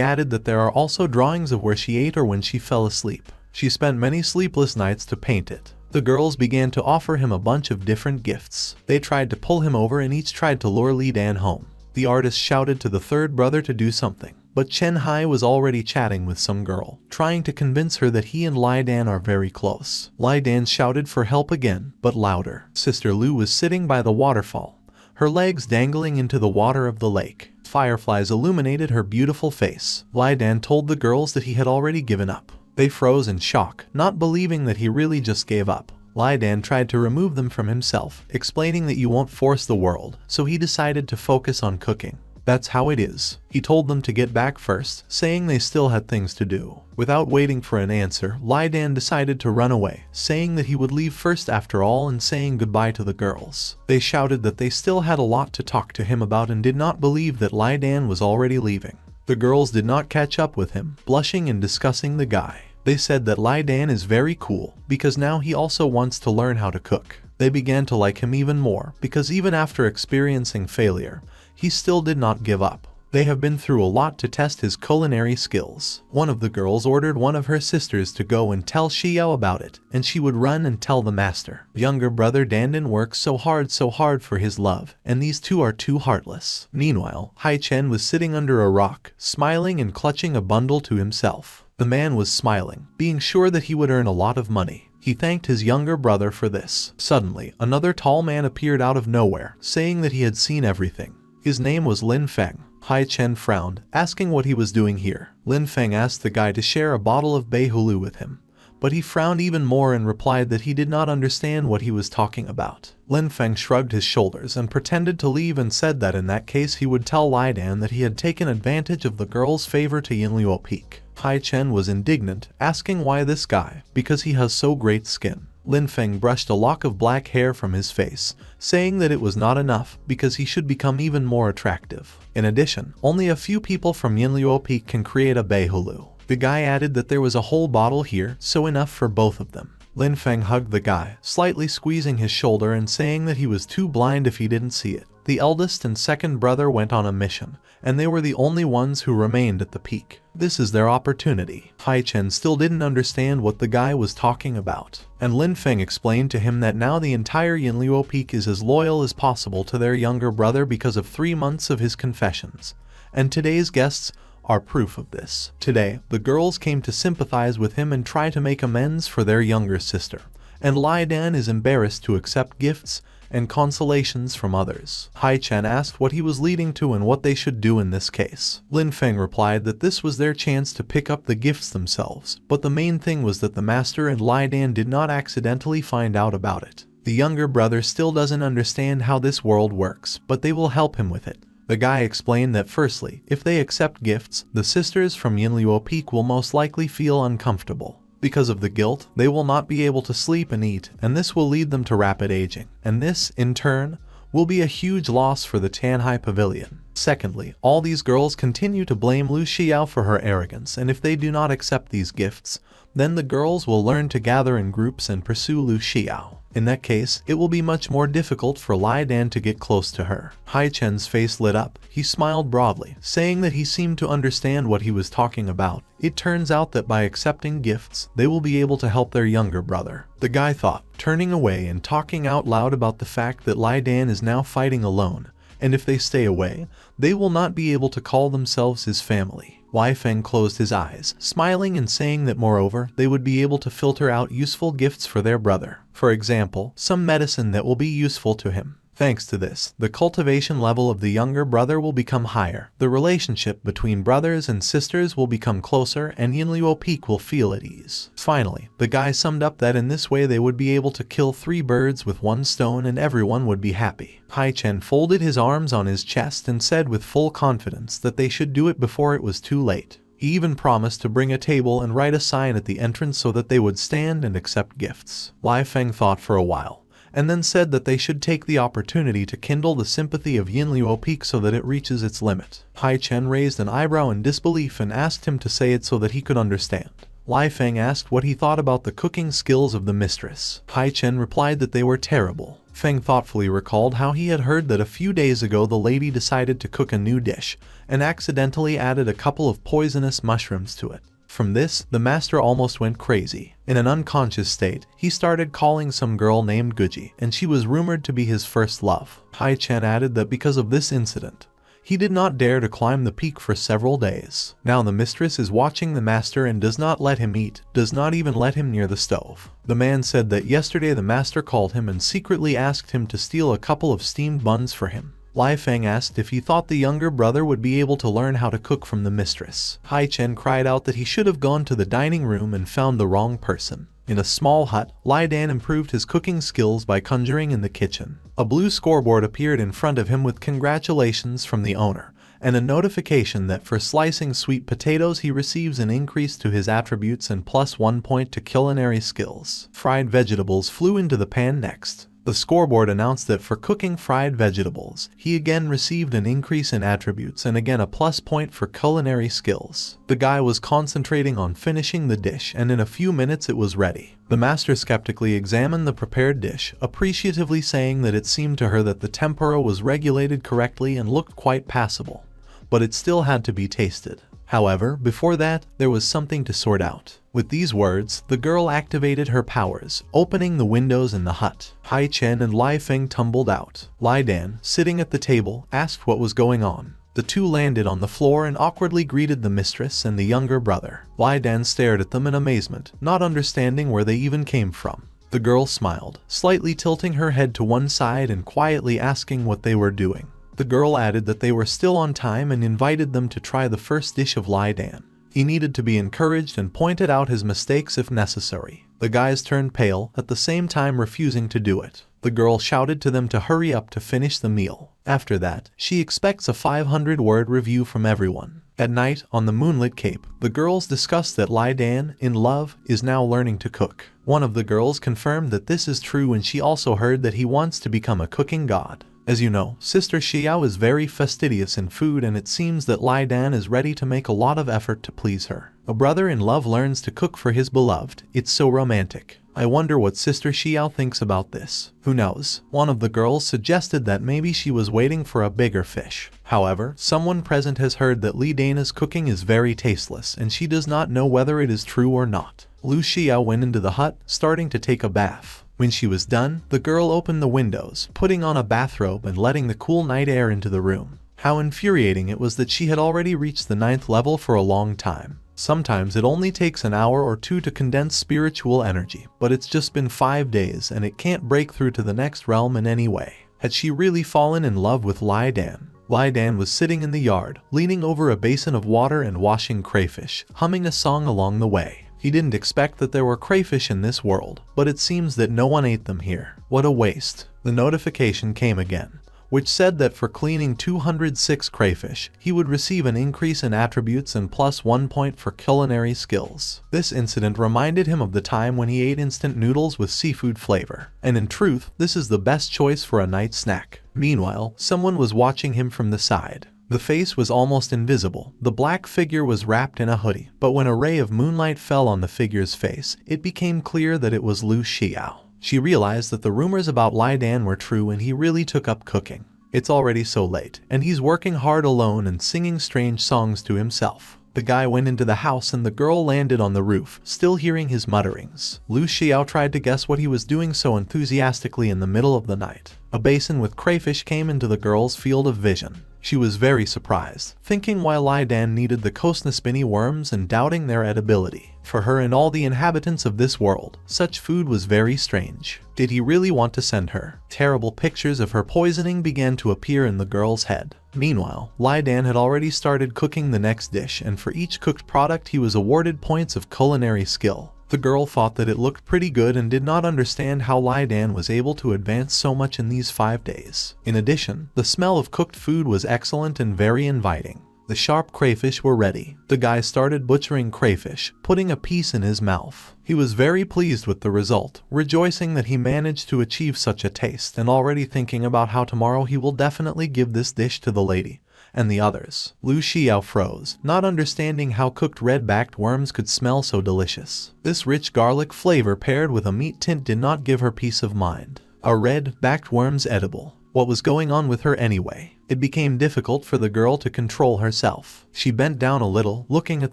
added that there are also drawings of where she ate or when she fell asleep. She spent many sleepless nights to paint it. The girls began to offer him a bunch of different gifts. They tried to pull him over and each tried to lure Li Dan home. The artist shouted to the third brother to do something, but Chen Hai was already chatting with some girl, trying to convince her that he and Li Dan are very close. Li Dan shouted for help again, but louder. Sister Lu was sitting by the waterfall, her legs dangling into the water of the lake. Fireflies illuminated her beautiful face. Li Dan told the girls that he had already given up. They froze in shock, not believing that he really just gave up. Li Dan tried to remove them from himself, explaining that you won't force the world, so he decided to focus on cooking. That's how it is. He told them to get back first, saying they still had things to do. Without waiting for an answer, Li Dan decided to run away, saying that he would leave first after all and saying goodbye to the girls. They shouted that they still had a lot to talk to him about and did not believe that Li Dan was already leaving. The girls did not catch up with him, blushing and discussing the guy. They said that Li Dan is very cool, because now he also wants to learn how to cook. They began to like him even more, because even after experiencing failure, he still did not give up. They have been through a lot to test his culinary skills. One of the girls ordered one of her sisters to go and tell Xiao about it, and she would run and tell the master. Younger brother Dandan works so hard for his love, and these two are too heartless. Meanwhile, Hai Chen was sitting under a rock, smiling and clutching a bundle to himself. The man was smiling, being sure that he would earn a lot of money. He thanked his younger brother for this. Suddenly, another tall man appeared out of nowhere, saying that he had seen everything. His name was Lin Feng. Hai Chen frowned, asking what he was doing here. Lin Feng asked the guy to share a bottle of Beihulu with him, but he frowned even more and replied that he did not understand what he was talking about. Lin Feng shrugged his shoulders and pretended to leave and said that in that case he would tell Li Dan that he had taken advantage of the girl's favor to Yinluo Peak. Hai Chen was indignant, asking why this guy, because he has so great skin. Lin Feng brushed a lock of black hair from his face, saying that it was not enough because he should become even more attractive. In addition, only a few people from Yinluo Peak can create a Beihulu. The guy added that there was a whole bottle here, so enough for both of them. Lin Feng hugged the guy, slightly squeezing his shoulder and saying that he was too blind if he didn't see it. The eldest and second brother went on a mission, and they were the only ones who remained at the peak. This is their opportunity. Hai Chen still didn't understand what the guy was talking about, and Lin Feng explained to him that now the entire Yinluo Peak is as loyal as possible to their younger brother because of 3 months of his confessions, and today's guests are proof of this. Today, the girls came to sympathize with him and try to make amends for their younger sister, and Li Dan is embarrassed to accept gifts and consolations from others. Hai Chen asked what he was leading to and what they should do in this case. Lin Feng replied that this was their chance to pick up the gifts themselves, but the main thing was that the master and Li Dan did not accidentally find out about it. The younger brother still doesn't understand how this world works, but they will help him with it, The guy explained that firstly, if they accept gifts, the sisters from Yinluo Peak will most likely feel uncomfortable. Because of the guilt, they will not be able to sleep and eat, and this will lead them to rapid aging. And this, in turn, will be a huge loss for the Tanhai Pavilion. Secondly, all these girls continue to blame Lu Xiao for her arrogance, and if they do not accept these gifts, then the girls will learn to gather in groups and pursue Lu Xiao. In that case, it will be much more difficult for Lai Dan to get close to her. Hai Chen's face lit up. He smiled broadly, saying that he seemed to understand what he was talking about. It turns out that by accepting gifts, they will be able to help their younger brother. The guy thought, turning away and talking out loud about the fact that Lai Dan is now fighting alone, and if they stay away, they will not be able to call themselves his family. Wei Feng closed his eyes, smiling and saying that moreover, they would be able to filter out useful gifts for their brother. For example, some medicine that will be useful to him. Thanks to this, the cultivation level of the younger brother will become higher. The relationship between brothers and sisters will become closer, and Yinluo Peak will feel at ease. Finally, the guy summed up that in this way they would be able to kill 3 birds with 1 stone and everyone would be happy. Hai Chen folded his arms on his chest and said with full confidence that they should do it before it was too late. He even promised to bring a table and write a sign at the entrance so that they would stand and accept gifts. Wei Feng thought for a while, and then said that they should take the opportunity to kindle the sympathy of Yinluo Peak so that it reaches its limit. Hai Chen raised an eyebrow in disbelief and asked him to say it so that he could understand. Wei Feng asked what he thought about the cooking skills of the mistress. Hai Chen replied that they were terrible. Feng thoughtfully recalled how he had heard that a few days ago the lady decided to cook a new dish and accidentally added a couple of poisonous mushrooms to it. From this, the master almost went crazy. In an unconscious state, he started calling some girl named Guji, and she was rumored to be his first love. Hai Chen added that because of this incident, he did not dare to climb the peak for several days. Now the mistress is watching the master and does not let him eat, does not even let him near the stove. The man said that yesterday the master called him and secretly asked him to steal a couple of steamed buns for him. Wei Feng asked if he thought the younger brother would be able to learn how to cook from the mistress. Hai Chen cried out that he should have gone to the dining room and found the wrong person. In a small hut, Lai Dan improved his cooking skills by conjuring in the kitchen. A blue scoreboard appeared in front of him with congratulations from the owner, and a notification that for slicing sweet potatoes he receives an increase to his attributes and +1 point to culinary skills. Fried vegetables flew into the pan next. The scoreboard announced that for cooking fried vegetables, he again received an increase in attributes and again a +1 point for culinary skills. The guy was concentrating on finishing the dish and in a few minutes it was ready. The master skeptically examined the prepared dish, appreciatively saying that it seemed to her that the tempura was regulated correctly and looked quite passable, but it still had to be tasted. However, before that, there was something to sort out. With these words, the girl activated her powers, opening the windows in the hut. Hai Chen and Lai Feng tumbled out. Lai Dan, sitting at the table, asked what was going on. The two landed on the floor and awkwardly greeted the mistress and the younger brother. Lai Dan stared at them in amazement, not understanding where they even came from. The girl smiled, slightly tilting her head to one side and quietly asking what they were doing. The girl added that they were still on time and invited them to try the first dish of Lai Dan. He needed to be encouraged and pointed out his mistakes if necessary. The guys turned pale, at the same time refusing to do it. The girl shouted to them to hurry up to finish the meal. After that, she expects a 500-word review from everyone. At night, on the moonlit cape, the girls discussed that Lai Dan, in love, is now learning to cook. One of the girls confirmed that this is true and she also heard that he wants to become a cooking god. As you know, Sister Xiao is very fastidious in food and it seems that Lai Dan is ready to make a lot of effort to please her. A brother in love learns to cook for his beloved. It's so romantic. I wonder what Sister Xiao thinks about this. Who knows? One of the girls suggested that maybe she was waiting for a bigger fish. However, someone present has heard that Li Dana's cooking is very tasteless and she does not know whether it is true or not. Lu Xiao went into the hut, starting to take a bath. When she was done, the girl opened the windows, putting on a bathrobe and letting the cool night air into the room. How infuriating it was that she had already reached the 9th level for a long time. Sometimes it only takes an hour or two to condense spiritual energy, but it's just been 5 days and it can't break through to the next realm in any way. Had she really fallen in love with Lai Dan? Lai Dan was sitting in the yard, leaning over a basin of water and washing crayfish, humming a song along the way. He didn't expect that there were crayfish in this world, but it seems that no one ate them here. What a waste. The notification came again. which said that for cleaning 206 crayfish, he would receive an increase in attributes and plus 1 point for culinary skills. This incident reminded him of the time when he ate instant noodles with seafood flavor, and in truth, this is the best choice for a night snack. Meanwhile, someone was watching him from the side. The face was almost invisible. The black figure was wrapped in a hoodie, but when a ray of moonlight fell on the figure's face, it became clear that it was Lu Xiao. She realized that the rumors about LIDA were true and he really took up cooking. It's already so late, and he's working hard alone and singing strange songs to himself. The guy went into the house and the girl landed on the roof, still hearing his mutterings. Lu Xiao tried to guess what he was doing so enthusiastically in the middle of the night. A basin with crayfish came into the girl's field of vision. She was very surprised, thinking why LIDA needed the Kosnaspini worms and doubting their edibility. For her and all the inhabitants of this world, such food was very strange. Did he really want to send her? Terrible pictures of her poisoning began to appear in the girl's head. Meanwhile, LIDA had already started cooking the next dish, and for each cooked product he was awarded points of culinary skill. The girl thought that it looked pretty good and did not understand how LIDA was able to advance so much in these 5 days. In addition, the smell of cooked food was excellent and very inviting. The sharp crayfish were ready. The guy started butchering crayfish, putting a piece in his mouth. He was very pleased with the result, rejoicing that he managed to achieve such a taste and already thinking about how tomorrow he will definitely give this dish to the lady and the others. Lu Xiao froze, not understanding how cooked red-backed worms could smell so delicious. This rich garlic flavor paired with a meat tint did not give her peace of mind. Are red-backed worms edible? What was going on with her anyway? It became difficult for the girl to control herself. She bent down a little, looking at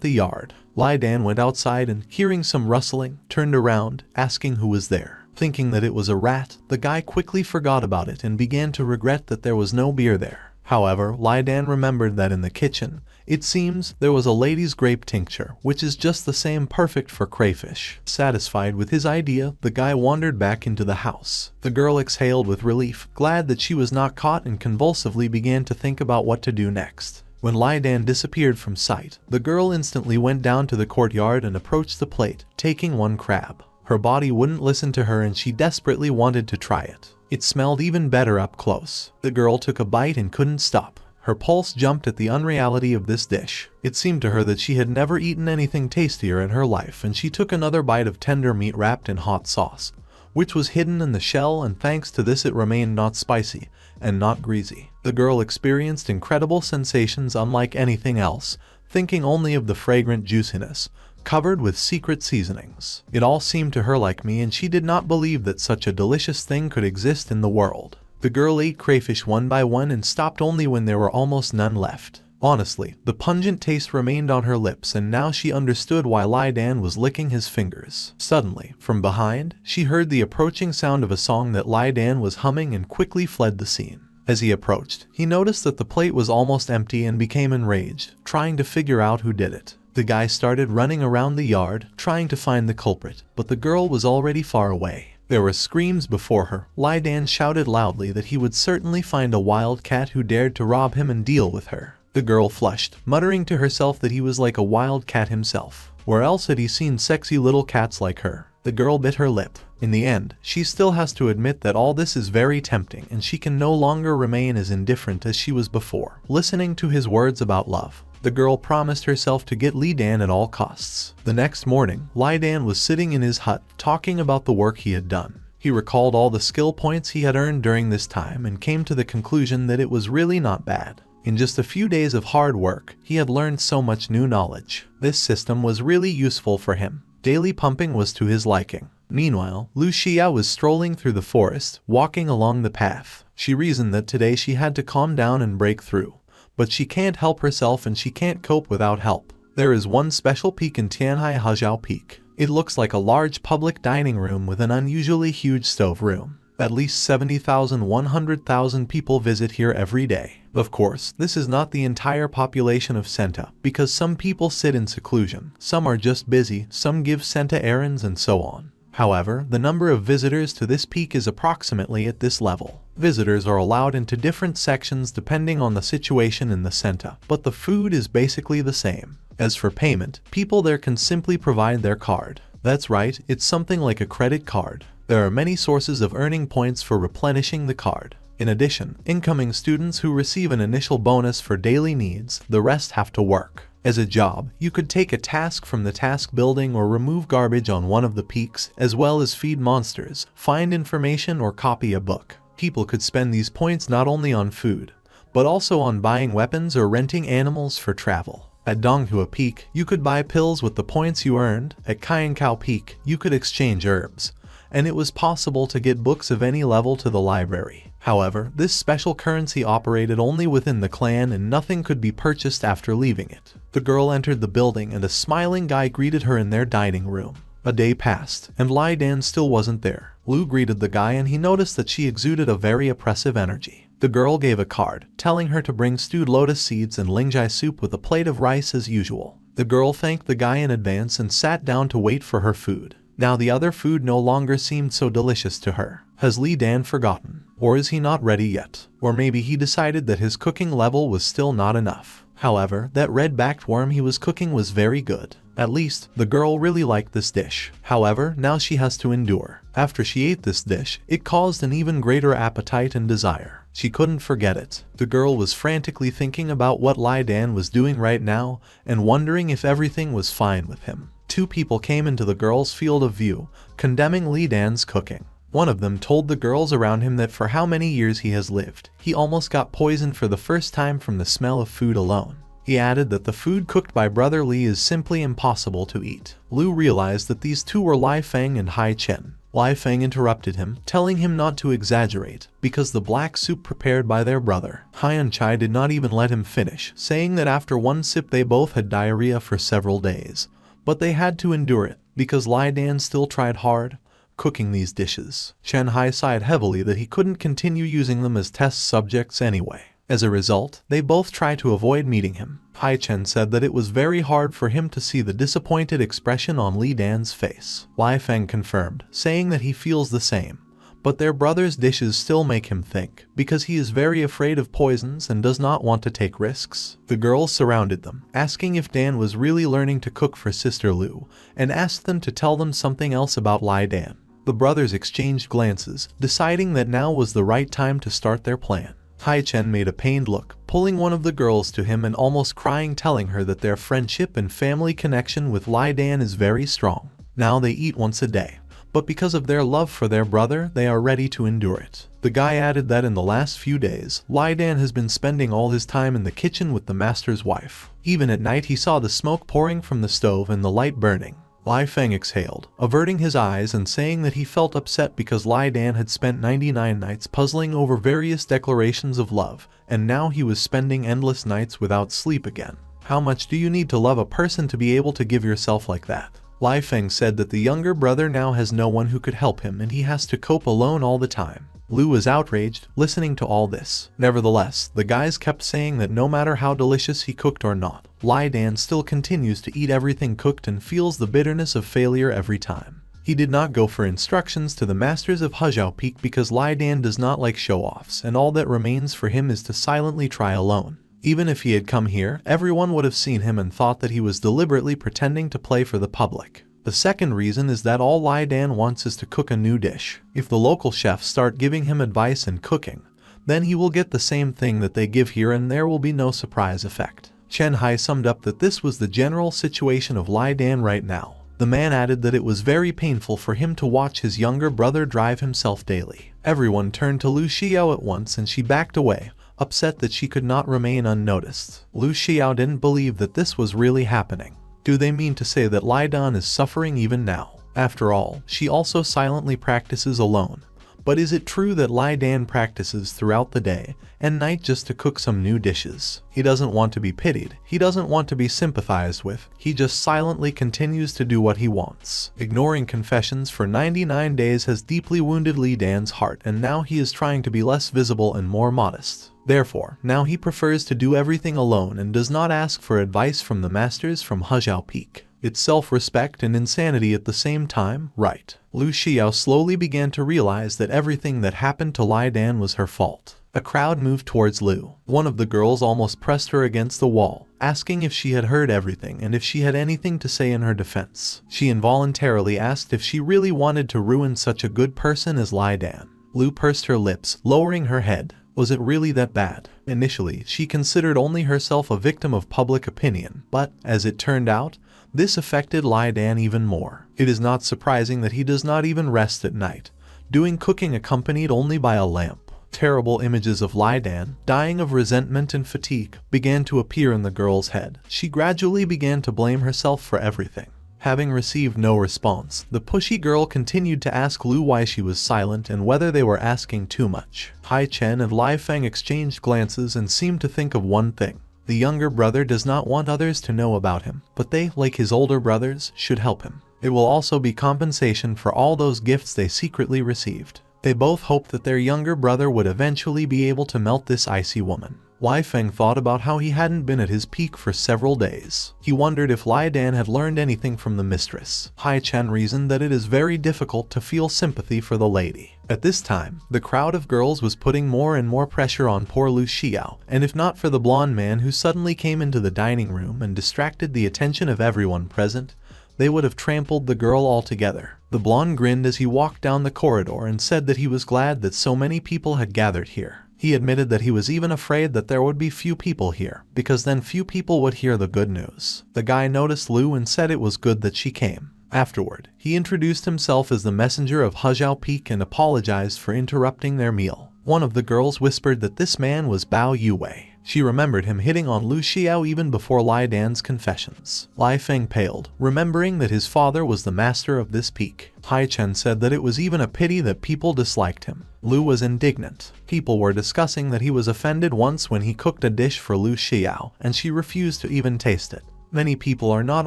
the yard. LIDA went outside and, hearing some rustling, turned around, asking who was there. Thinking that it was a rat, the guy quickly forgot about it and began to regret that there was no beer there. However, LIDA remembered that in the kitchen, it seems, there was a lady's grape tincture, which is just the same, perfect for crayfish. Satisfied with his idea, the guy wandered back into the house. The girl exhaled with relief, glad that she was not caught, and convulsively began to think about what to do next. When LIDA disappeared from sight, the girl instantly went down to the courtyard and approached the plate, taking one crab. Her body wouldn't listen to her and she desperately wanted to try it. It smelled even better up close. The girl took a bite and couldn't stop. Her pulse jumped at the unreality of this dish. It seemed to her that she had never eaten anything tastier in her life, and she took another bite of tender meat wrapped in hot sauce, which was hidden in the shell, and thanks to this it remained not spicy and not greasy. The girl experienced incredible sensations unlike anything else, thinking only of the fragrant juiciness, covered with secret seasonings. It all seemed to her like me, and she did not believe that such a delicious thing could exist in the world. The girl ate crayfish one by one and stopped only when there were almost none left. Honestly, the pungent taste remained on her lips, and now she understood why LIDA was licking his fingers. Suddenly, from behind, she heard the approaching sound of a song that LIDA was humming and quickly fled the scene. As he approached, he noticed that the plate was almost empty and became enraged, trying to figure out who did it. The guy started running around the yard, trying to find the culprit, but the girl was already far away. There were screams before her. LIDA shouted loudly that he would certainly find a wild cat who dared to rob him and deal with her. The girl flushed, muttering to herself that he was like a wild cat himself. Where else had he seen sexy little cats like her? The girl bit her lip. In the end, she still has to admit that all this is very tempting, and she can no longer remain as indifferent as she was before. Listening to his words about love, the girl promised herself to get LIDA at all costs. The next morning, LIDA was sitting in his hut, talking about the work he had done. He recalled all the skill points he had earned during this time and came to the conclusion that it was really not bad. In just a few days of hard work, he had learned so much new knowledge. This system was really useful for him. Daily pumping was to his liking. Meanwhile, Lu Xia was strolling through the forest, walking along the path. She reasoned that today she had to calm down and break through. But she can't help herself, and she can't cope without help. There is one special peak in Tianhai Hejiao Peak. It looks like a large public dining room with an unusually huge stove room. At least 70,000–100,000 people visit here every day. Of course, this is not the entire population of Senta, because some people sit in seclusion, some are just busy, some give Senta errands, and so on. However, the number of visitors to this peak is approximately at this level. Visitors are allowed into different sections depending on the situation in the Senta, but the food is basically the same. As for payment, people there can simply provide their card. That's right, it's something like a credit card. There are many sources of earning points for replenishing the card. In addition, incoming students who receive an initial bonus for daily needs, the rest have to work. As a job, you could take a task from the task building or remove garbage on one of the peaks, as well as feed monsters, find information, or copy a book. People could spend these points not only on food, but also on buying weapons or renting animals for travel. At Donghua Peak, you could buy pills with the points you earned. At Kainkao Peak, you could exchange herbs, and it was possible to get books of any level to the library. However, this special currency operated only within the clan and nothing could be purchased after leaving it. The girl entered the building and a smiling guy greeted her in their dining room. A day passed, and LIDA still wasn't there. Lu greeted the guy and he noticed that she exuded a very oppressive energy. The girl gave a card, telling her to bring stewed lotus seeds and lingjai soup with a plate of rice as usual. The girl thanked the guy in advance and sat down to wait for her food. Now the other food no longer seemed so delicious to her. Has LIDA forgotten? Or is he not ready yet? Or maybe he decided that his cooking level was still not enough. However, that red-backed worm he was cooking was very good. At least, the girl really liked this dish. However, now she has to endure. After she ate this dish, it caused an even greater appetite and desire. She couldn't forget it. The girl was frantically thinking about what LIDA was doing right now and wondering if everything was fine with him. Two people came into the girl's field of view, condemning LIDA's cooking. One of them told the girls around him that for how many years he has lived, he almost got poisoned for the first time from the smell of food alone. He added that the food cooked by Brother Li is simply impossible to eat. Lu realized that these two were Lai Feng and Hai Chen. Lai Feng interrupted him, telling him not to exaggerate, because the black soup prepared by their brother, Haiyan Chai, did not even let him finish, saying that after one sip they both had diarrhea for several days. But they had to endure it, because LIDA still tried hard, cooking these dishes. Chen Hai sighed heavily that he couldn't continue using them as test subjects anyway. As a result, they both tried to avoid meeting him. Hai Chen said that it was very hard for him to see the disappointed expression on LIDA's face. Lai Feng confirmed, saying that he feels the same. But their brother's dishes still make him think, because he is very afraid of poisons and does not want to take risks. The girls surrounded them, asking if Dan was really learning to cook for Sister Lu, and asked them to tell them something else about LIDA. The brothers exchanged glances, deciding that now was the right time to start their plan. Hai Chen made a pained look, pulling one of the girls to him and almost crying, telling her that their friendship and family connection with LIDA is very strong. Now they eat once a day, but because of their love for their brother, they are ready to endure it. The guy added that in the last few days, LIDA has been spending all his time in the kitchen with the master's wife. Even at night he saw the smoke pouring from the stove and the light burning. Lai Feng exhaled, averting his eyes and saying that he felt upset because LIDA had spent 99 nights puzzling over various declarations of love, and now he was spending endless nights without sleep again. How much do you need to love a person to be able to give yourself like that? Lai Feng said that the younger brother now has no one who could help him and he has to cope alone all the time. Lu was outraged, listening to all this. Nevertheless, the guys kept saying that no matter how delicious he cooked or not, LIDA still continues to eat everything cooked and feels the bitterness of failure every time. He did not go for instructions to the masters of Huzhou Peak because LIDA does not like show-offs, and all that remains for him is to silently try alone. Even if he had come here, everyone would have seen him and thought that he was deliberately pretending to play for the public. The second reason is that all LIDA wants is to cook a new dish. If the local chefs start giving him advice in cooking, then he will get the same thing that they give here and there will be no surprise effect. Chen Hai summed up that this was the general situation of LIDA right now. The man added that it was very painful for him to watch his younger brother drive himself daily. Everyone turned to Lu Xiao at once and she backed away, upset that she could not remain unnoticed. Lu Xiao didn't believe that this was really happening. Do they mean to say that LIDA is suffering even now? After all, she also silently practices alone. But is it true that LIDA practices throughout the day and night just to cook some new dishes? He doesn't want to be pitied, he doesn't want to be sympathized with, he just silently continues to do what he wants. Ignoring confessions for 99 days has deeply wounded LIDA's heart and now he is trying to be less visible and more modest. Therefore, now he prefers to do everything alone and does not ask for advice from the masters from Huzhou Peak. It's self-respect and insanity at the same time, right? Lu Xiao slowly began to realize that everything that happened to LIDA was her fault. A crowd moved towards Lu. One of the girls almost pressed her against the wall, asking if she had heard everything and if she had anything to say in her defense. She involuntarily asked if she really wanted to ruin such a good person as LIDA. Lu pursed her lips, lowering her head. Was it really that bad? Initially, she considered only herself a victim of public opinion, but, as it turned out, this affected LIDA even more. It is not surprising that he does not even rest at night, doing cooking accompanied only by a lamp. Terrible images of LIDA, dying of resentment and fatigue, began to appear in the girl's head. She gradually began to blame herself for everything. Having received no response, the pushy girl continued to ask Lu why she was silent and whether they were asking too much. Hai Chen and Lai Feng exchanged glances and seemed to think of one thing. The younger brother does not want others to know about him, but they, like his older brothers, should help him. It will also be compensation for all those gifts they secretly received. They both hoped that their younger brother would eventually be able to melt this icy woman. Lai Feng thought about how he hadn't been at his peak for several days. He wondered if Lai Dan had learned anything from the mistress. Hai Chen reasoned that it is very difficult to feel sympathy for the lady. At this time, the crowd of girls was putting more and more pressure on poor Lu Xiao, and if not for the blonde man who suddenly came into the dining room and distracted the attention of everyone present, they would have trampled the girl altogether. The blonde grinned as he walked down the corridor and said that he was glad that so many people had gathered here. He admitted that he was even afraid that there would be few people here, because then few people would hear the good news. The guy noticed Lu and said it was good that she came. Afterward, he introduced himself as the messenger of Hejiao Peak and apologized for interrupting their meal. One of the girls whispered that this man was Bao Yuwei. She remembered him hitting on Lu Xiao even before Lai Dan's confessions. Lai Feng paled, remembering that his father was the master of this peak. Hai Chen said that it was even a pity that people disliked him. Lu was indignant. People were discussing that he was offended once when he cooked a dish for Lu Xiao, and she refused to even taste it. Many people are not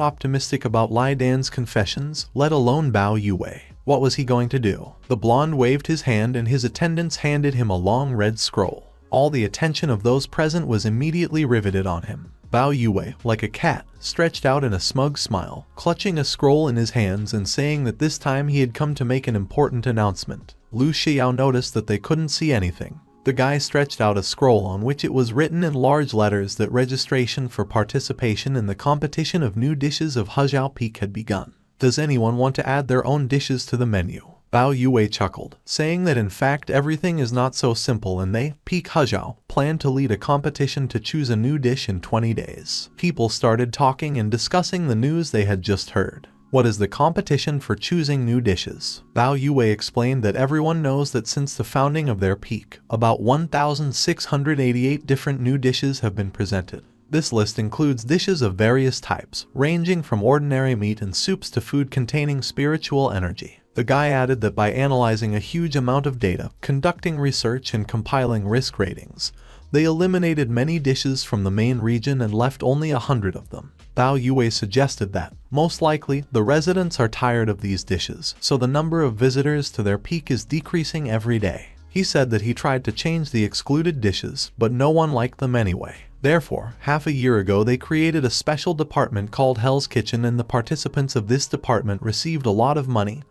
optimistic about Lai Dan's confessions, let alone Bao Yuwei. What was he going to do? The blonde waved his hand and his attendants handed him a long red scroll. All the attention of those present was immediately riveted on him. Bao Yuwei, like a cat, stretched out in a smug smile, clutching a scroll in his hands and saying that this time he had come to make an important announcement. Lu Xiao noticed that they couldn't see anything. The guy stretched out a scroll on which it was written in large letters that registration for participation in the competition of new dishes of Hejiao Peak had begun. Does anyone want to add their own dishes to the menu? Bao Yuwei chuckled, saying that in fact everything is not so simple and they, Peak Hejiao, plan to lead a competition to choose a new dish in 20 days. People started talking and discussing the news they had just heard. What is the competition for choosing new dishes? Bao Yuwei explained that everyone knows that since the founding of their peak, about 1,688 different new dishes have been presented. This list includes dishes of various types, ranging from ordinary meat and soups to food containing spiritual energy. The guy added that by analyzing a huge amount of data, conducting research and compiling risk ratings, they eliminated many dishes from the main region and left only 100 of them. Bao Yuwei suggested that, most likely, the residents are tired of these dishes, so the number of visitors to their peak is decreasing every day. He said that he tried to change the excluded dishes, but no one liked them anyway. Therefore, half a year ago they created a special department called Hell's Kitchen, and the participants of this department received a lot of money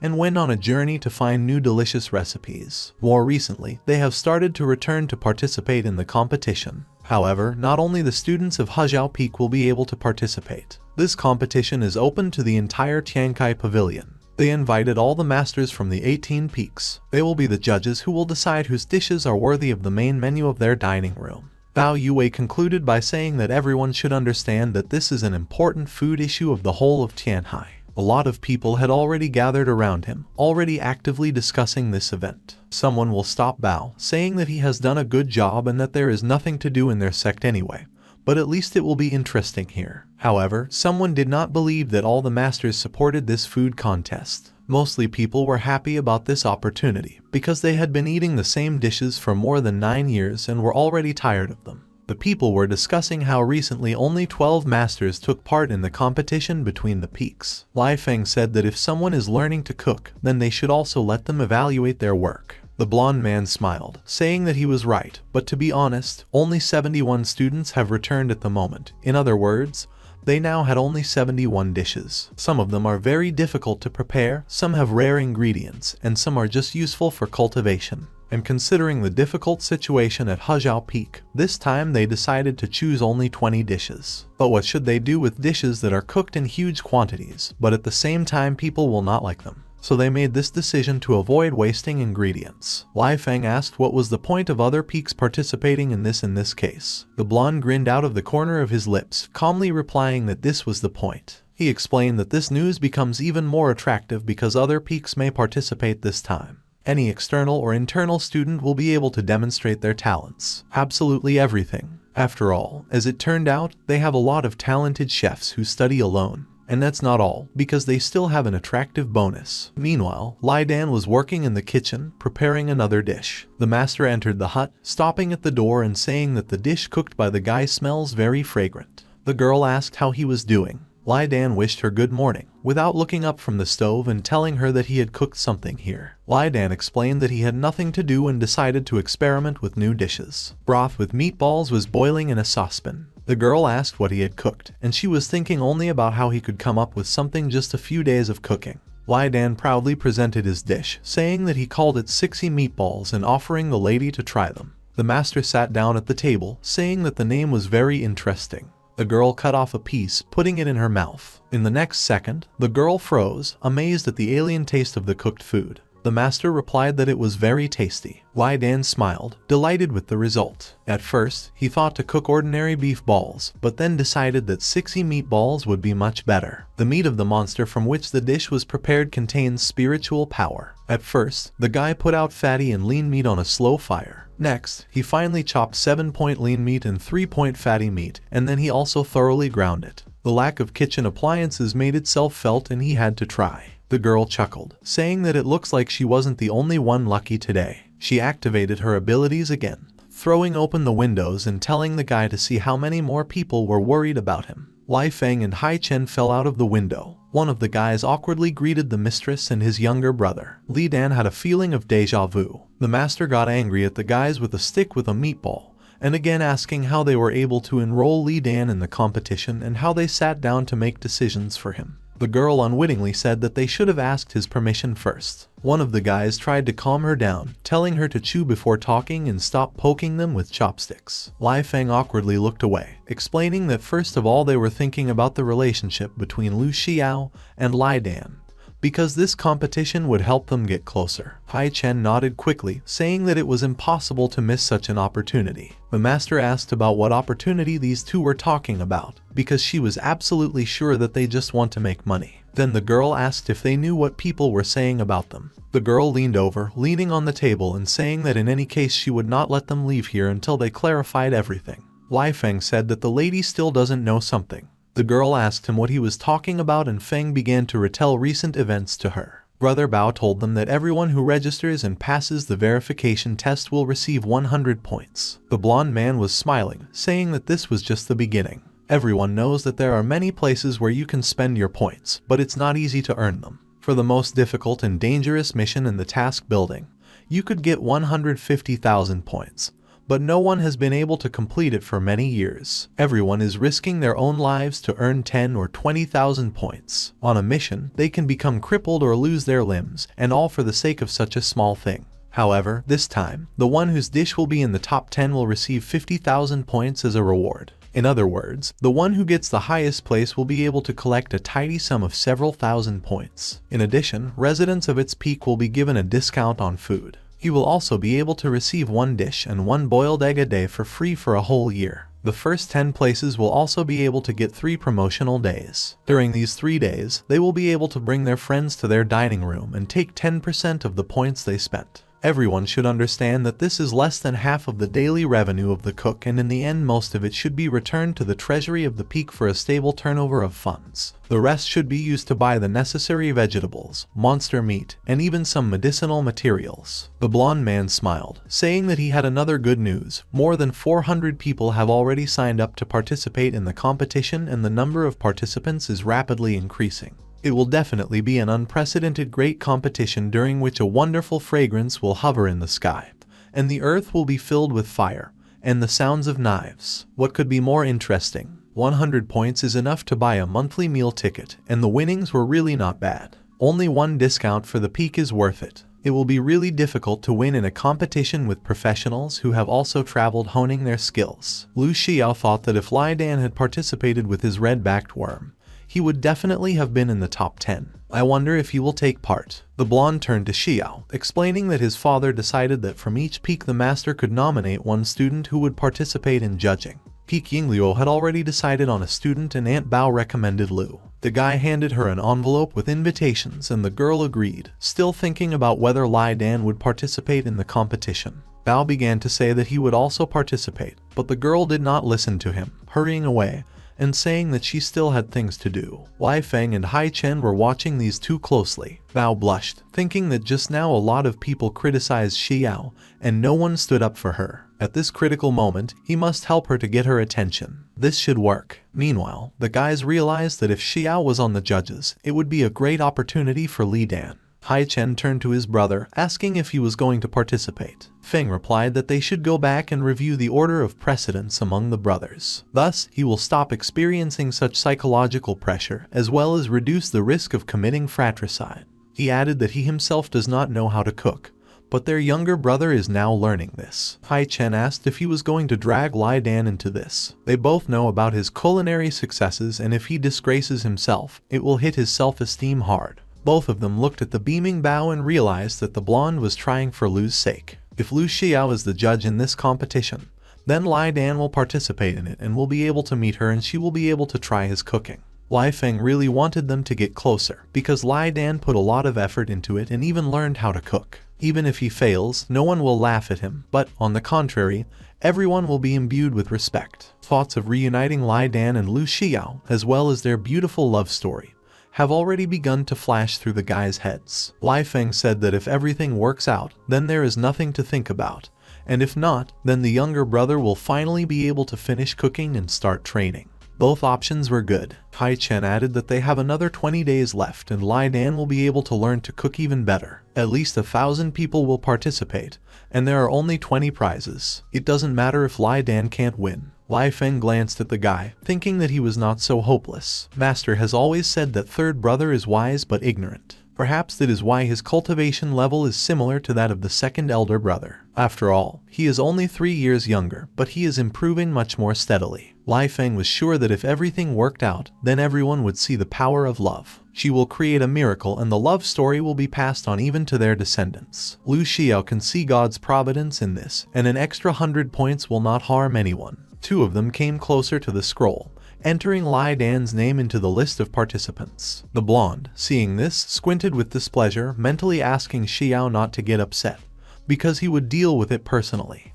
and went on a journey to find new delicious recipes. More recently, they have started to return to participate in the competition. However, not only the students of Hejiao Peak will be able to participate. This competition is open to the entire Tiankai Pavilion. They invited all the masters from the 18 peaks. They will be the judges who will decide whose dishes are worthy of the main menu of their dining room. Bao Yuwei concluded by saying that everyone should understand that this is an important food issue of the whole of Tianhai. A lot of people had already gathered around him, already actively discussing this event. Someone will stop Bao, saying that he has done a good job and that there is nothing to do in their sect anyway, but at least it will be interesting here. However, someone did not believe that all the masters supported this food contest. Mostly people were happy about this opportunity, because they had been eating the same dishes for more than 9 years and were already tired of them. The people were discussing how recently only 12 masters took part in the competition between the peaks. Lai Feng said that if someone is learning to cook, then they should also let them evaluate their work. The blonde man smiled, saying that he was right, but to be honest, only 71 students have returned at the moment. In other words, they now had only 71 dishes. Some of them are very difficult to prepare, some have rare ingredients, and some are just useful for cultivation. And considering the difficult situation at Hejiao Peak, this time they decided to choose only 20 dishes. But what should they do with dishes that are cooked in huge quantities, but at the same time people will not like them? so they made this decision to avoid wasting ingredients. Lai Feng asked what was the point of other peaks participating in this case. The blonde grinned out of the corner of his lips, calmly replying that this was the point. He explained that this news becomes even more attractive because other peaks may participate this time. Any external or internal student will be able to demonstrate their talents. Absolutely everything. After all, as it turned out, they have a lot of talented chefs who study alone. And that's not all, because they still have an attractive bonus. Meanwhile, LIDA was working in the kitchen, preparing another dish. The master entered the hut, stopping at the door and saying that the dish cooked by the guy smells very fragrant. The girl asked how he was doing. LIDA wished her good morning, without looking up from the stove and telling her that he had cooked something here. LIDA explained that he had nothing to do and decided to experiment with new dishes. Broth with meatballs was boiling in a saucepan. The girl asked what he had cooked, and she was thinking only about how he could come up with something just a few days of cooking. LIDA proudly presented his dish, saying that he called it 60 meatballs and offering the lady to try them. The master sat down at the table, saying that the name was very interesting. The girl cut off a piece, putting it in her mouth. In the next second, the girl froze, amazed at the alien taste of the cooked food. The master replied that it was very tasty. LIDA smiled, delighted with the result. At first, he thought to cook ordinary beef balls, but then decided that 60 meatballs would be much better. The meat of the monster from which the dish was prepared contains spiritual power. At first, the guy put out fatty and lean meat on a slow fire. Next, he finally chopped 7-point lean meat and 3-point fatty meat, and then he also thoroughly ground it. The lack of kitchen appliances made itself felt and he had to try. The girl chuckled, saying that it looks like she wasn't the only one lucky today. She activated her abilities again, throwing open the windows and telling the guy to see how many more people were worried about him. Lai Feng and Hai Chen fell out of the window. One of the guys awkwardly greeted the mistress and his younger brother. Li Dan had a feeling of deja vu. The master got angry at the guys with a stick with a meatball, and again asking how they were able to enroll Li Dan in the competition and how they sat down to make decisions for him. The girl unwittingly said that they should have asked his permission first. One of the guys tried to calm her down, telling her to chew before talking and stop poking them with chopsticks. Lai Feng awkwardly looked away, explaining that first of all they were thinking about the relationship between Lu Xiao and Li Dan, because this competition would help them get closer. Hai Chen nodded quickly, saying that it was impossible to miss such an opportunity. The master asked about what opportunity these two were talking about, because she was absolutely sure that they just want to make money. Then the girl asked if they knew what people were saying about them. The girl leaned over, leaning on the table and saying that in any case she would not let them leave here until they clarified everything. Lai Feng said that the lady still doesn't know something. The girl asked him what he was talking about and Feng began to retell recent events to her. Brother Bao told them that everyone who registers and passes the verification test will receive 100 points. The blonde man was smiling, saying that this was just the beginning. Everyone knows that there are many places where you can spend your points, but it's not easy to earn them. For the most difficult and dangerous mission in the task building, you could get 150,000 points. But no one has been able to complete it for many years. Everyone is risking their own lives to earn 10 or 20,000 points. On a mission, they can become crippled or lose their limbs, and all for the sake of such a small thing. However, this time, the one whose dish will be in the top 10 will receive 50,000 points as a reward. In other words, the one who gets the highest place will be able to collect a tidy sum of several thousand points. In addition, residents of its peak will be given a discount on food. You will also be able to receive 1 dish and 1 boiled egg a day for free for a whole year. The first 10 places will also be able to get 3 promotional days. During these 3 days, they will be able to bring their friends to their dining room and take 10% of the points they spent. Everyone should understand that this is less than half of the daily revenue of the cook, and in the end most of it should be returned to the treasury of the peak for a stable turnover of funds. The rest should be used to buy the necessary vegetables, monster meat, and even some medicinal materials. The blonde man smiled, saying that he had another good news. More than 400 people have already signed up to participate in the competition, and the number of participants is rapidly increasing. It will definitely be an unprecedented great competition during which a wonderful fragrance will hover in the sky, and the earth will be filled with fire, and the sounds of knives. What could be more interesting? 100 points is enough to buy a monthly meal ticket, and the winnings were really not bad. Only 1 discount for the peak is worth it. It will be really difficult to win in a competition with professionals who have also traveled honing their skills. Lu Xiao thought that if Li Dan had participated with his red-backed worm, he would definitely have been in the top 10. I wonder if he will take part. The blonde turned to Xiao, explaining that his father decided that from each peak the master could nominate one student who would participate in judging. Peak Yingluo had already decided on a student and Aunt Bao recommended Lu. The guy handed her an envelope with invitations and the girl agreed, still thinking about whether Lai Dan would participate in the competition. Bao began to say that he would also participate, but the girl did not listen to him, hurrying away and saying that she still had things to do. Wei Feng and Hai Chen were watching these two closely. Bao blushed, thinking that just now a lot of people criticized Xiao and no one stood up for her. At this critical moment, he must help her to get her attention. This should work. Meanwhile, the guys realized that if Xiao was on the judges, it would be a great opportunity for Li Dan. Hai Chen turned to his brother, asking if he was going to participate. Feng replied that they should go back and review the order of precedence among the brothers. Thus, he will stop experiencing such psychological pressure, as well as reduce the risk of committing fratricide. He added that he himself does not know how to cook, but their younger brother is now learning this. Hai Chen asked if he was going to drag Lai Dan into this. They both know about his culinary successes, and if he disgraces himself, it will hit his self-esteem hard. Both of them looked at the beaming Bao and realized that the blonde was trying for Lu's sake. If Lu Xiao is the judge in this competition, then Lai Dan will participate in it and will be able to meet her and she will be able to try his cooking. Wei Feng really wanted them to get closer, because Lai Dan put a lot of effort into it and even learned how to cook. Even if he fails, no one will laugh at him, but, on the contrary, everyone will be imbued with respect. Thoughts of reuniting Lai Dan and Lu Xiao, as well as their beautiful love story, have already begun to flash through the guys' heads. Wei Feng said that if everything works out, then there is nothing to think about, and if not, then the younger brother will finally be able to finish cooking and start training. Both options were good. Hai Chen added that they have another 20 days left and Lai Dan will be able to learn to cook even better. At least 1,000 people will participate, and there are only 20 prizes. It doesn't matter if Lai Dan can't win. Wei Feng glanced at the guy, thinking that he was not so hopeless. Master has always said that third brother is wise but ignorant. Perhaps that is why his cultivation level is similar to that of the second elder brother. After all, he is only 3 years younger, but he is improving much more steadily. Wei Feng was sure that if everything worked out, then everyone would see the power of love. She will create a miracle and the love story will be passed on even to their descendants. Lu Xiao can see God's providence in this, and an extra 100 points will not harm anyone. Two of them came closer to the scroll, entering Lai Dan's name into the list of participants. The blonde, seeing this, squinted with displeasure, mentally asking Xiao not to get upset, because he would deal with it personally.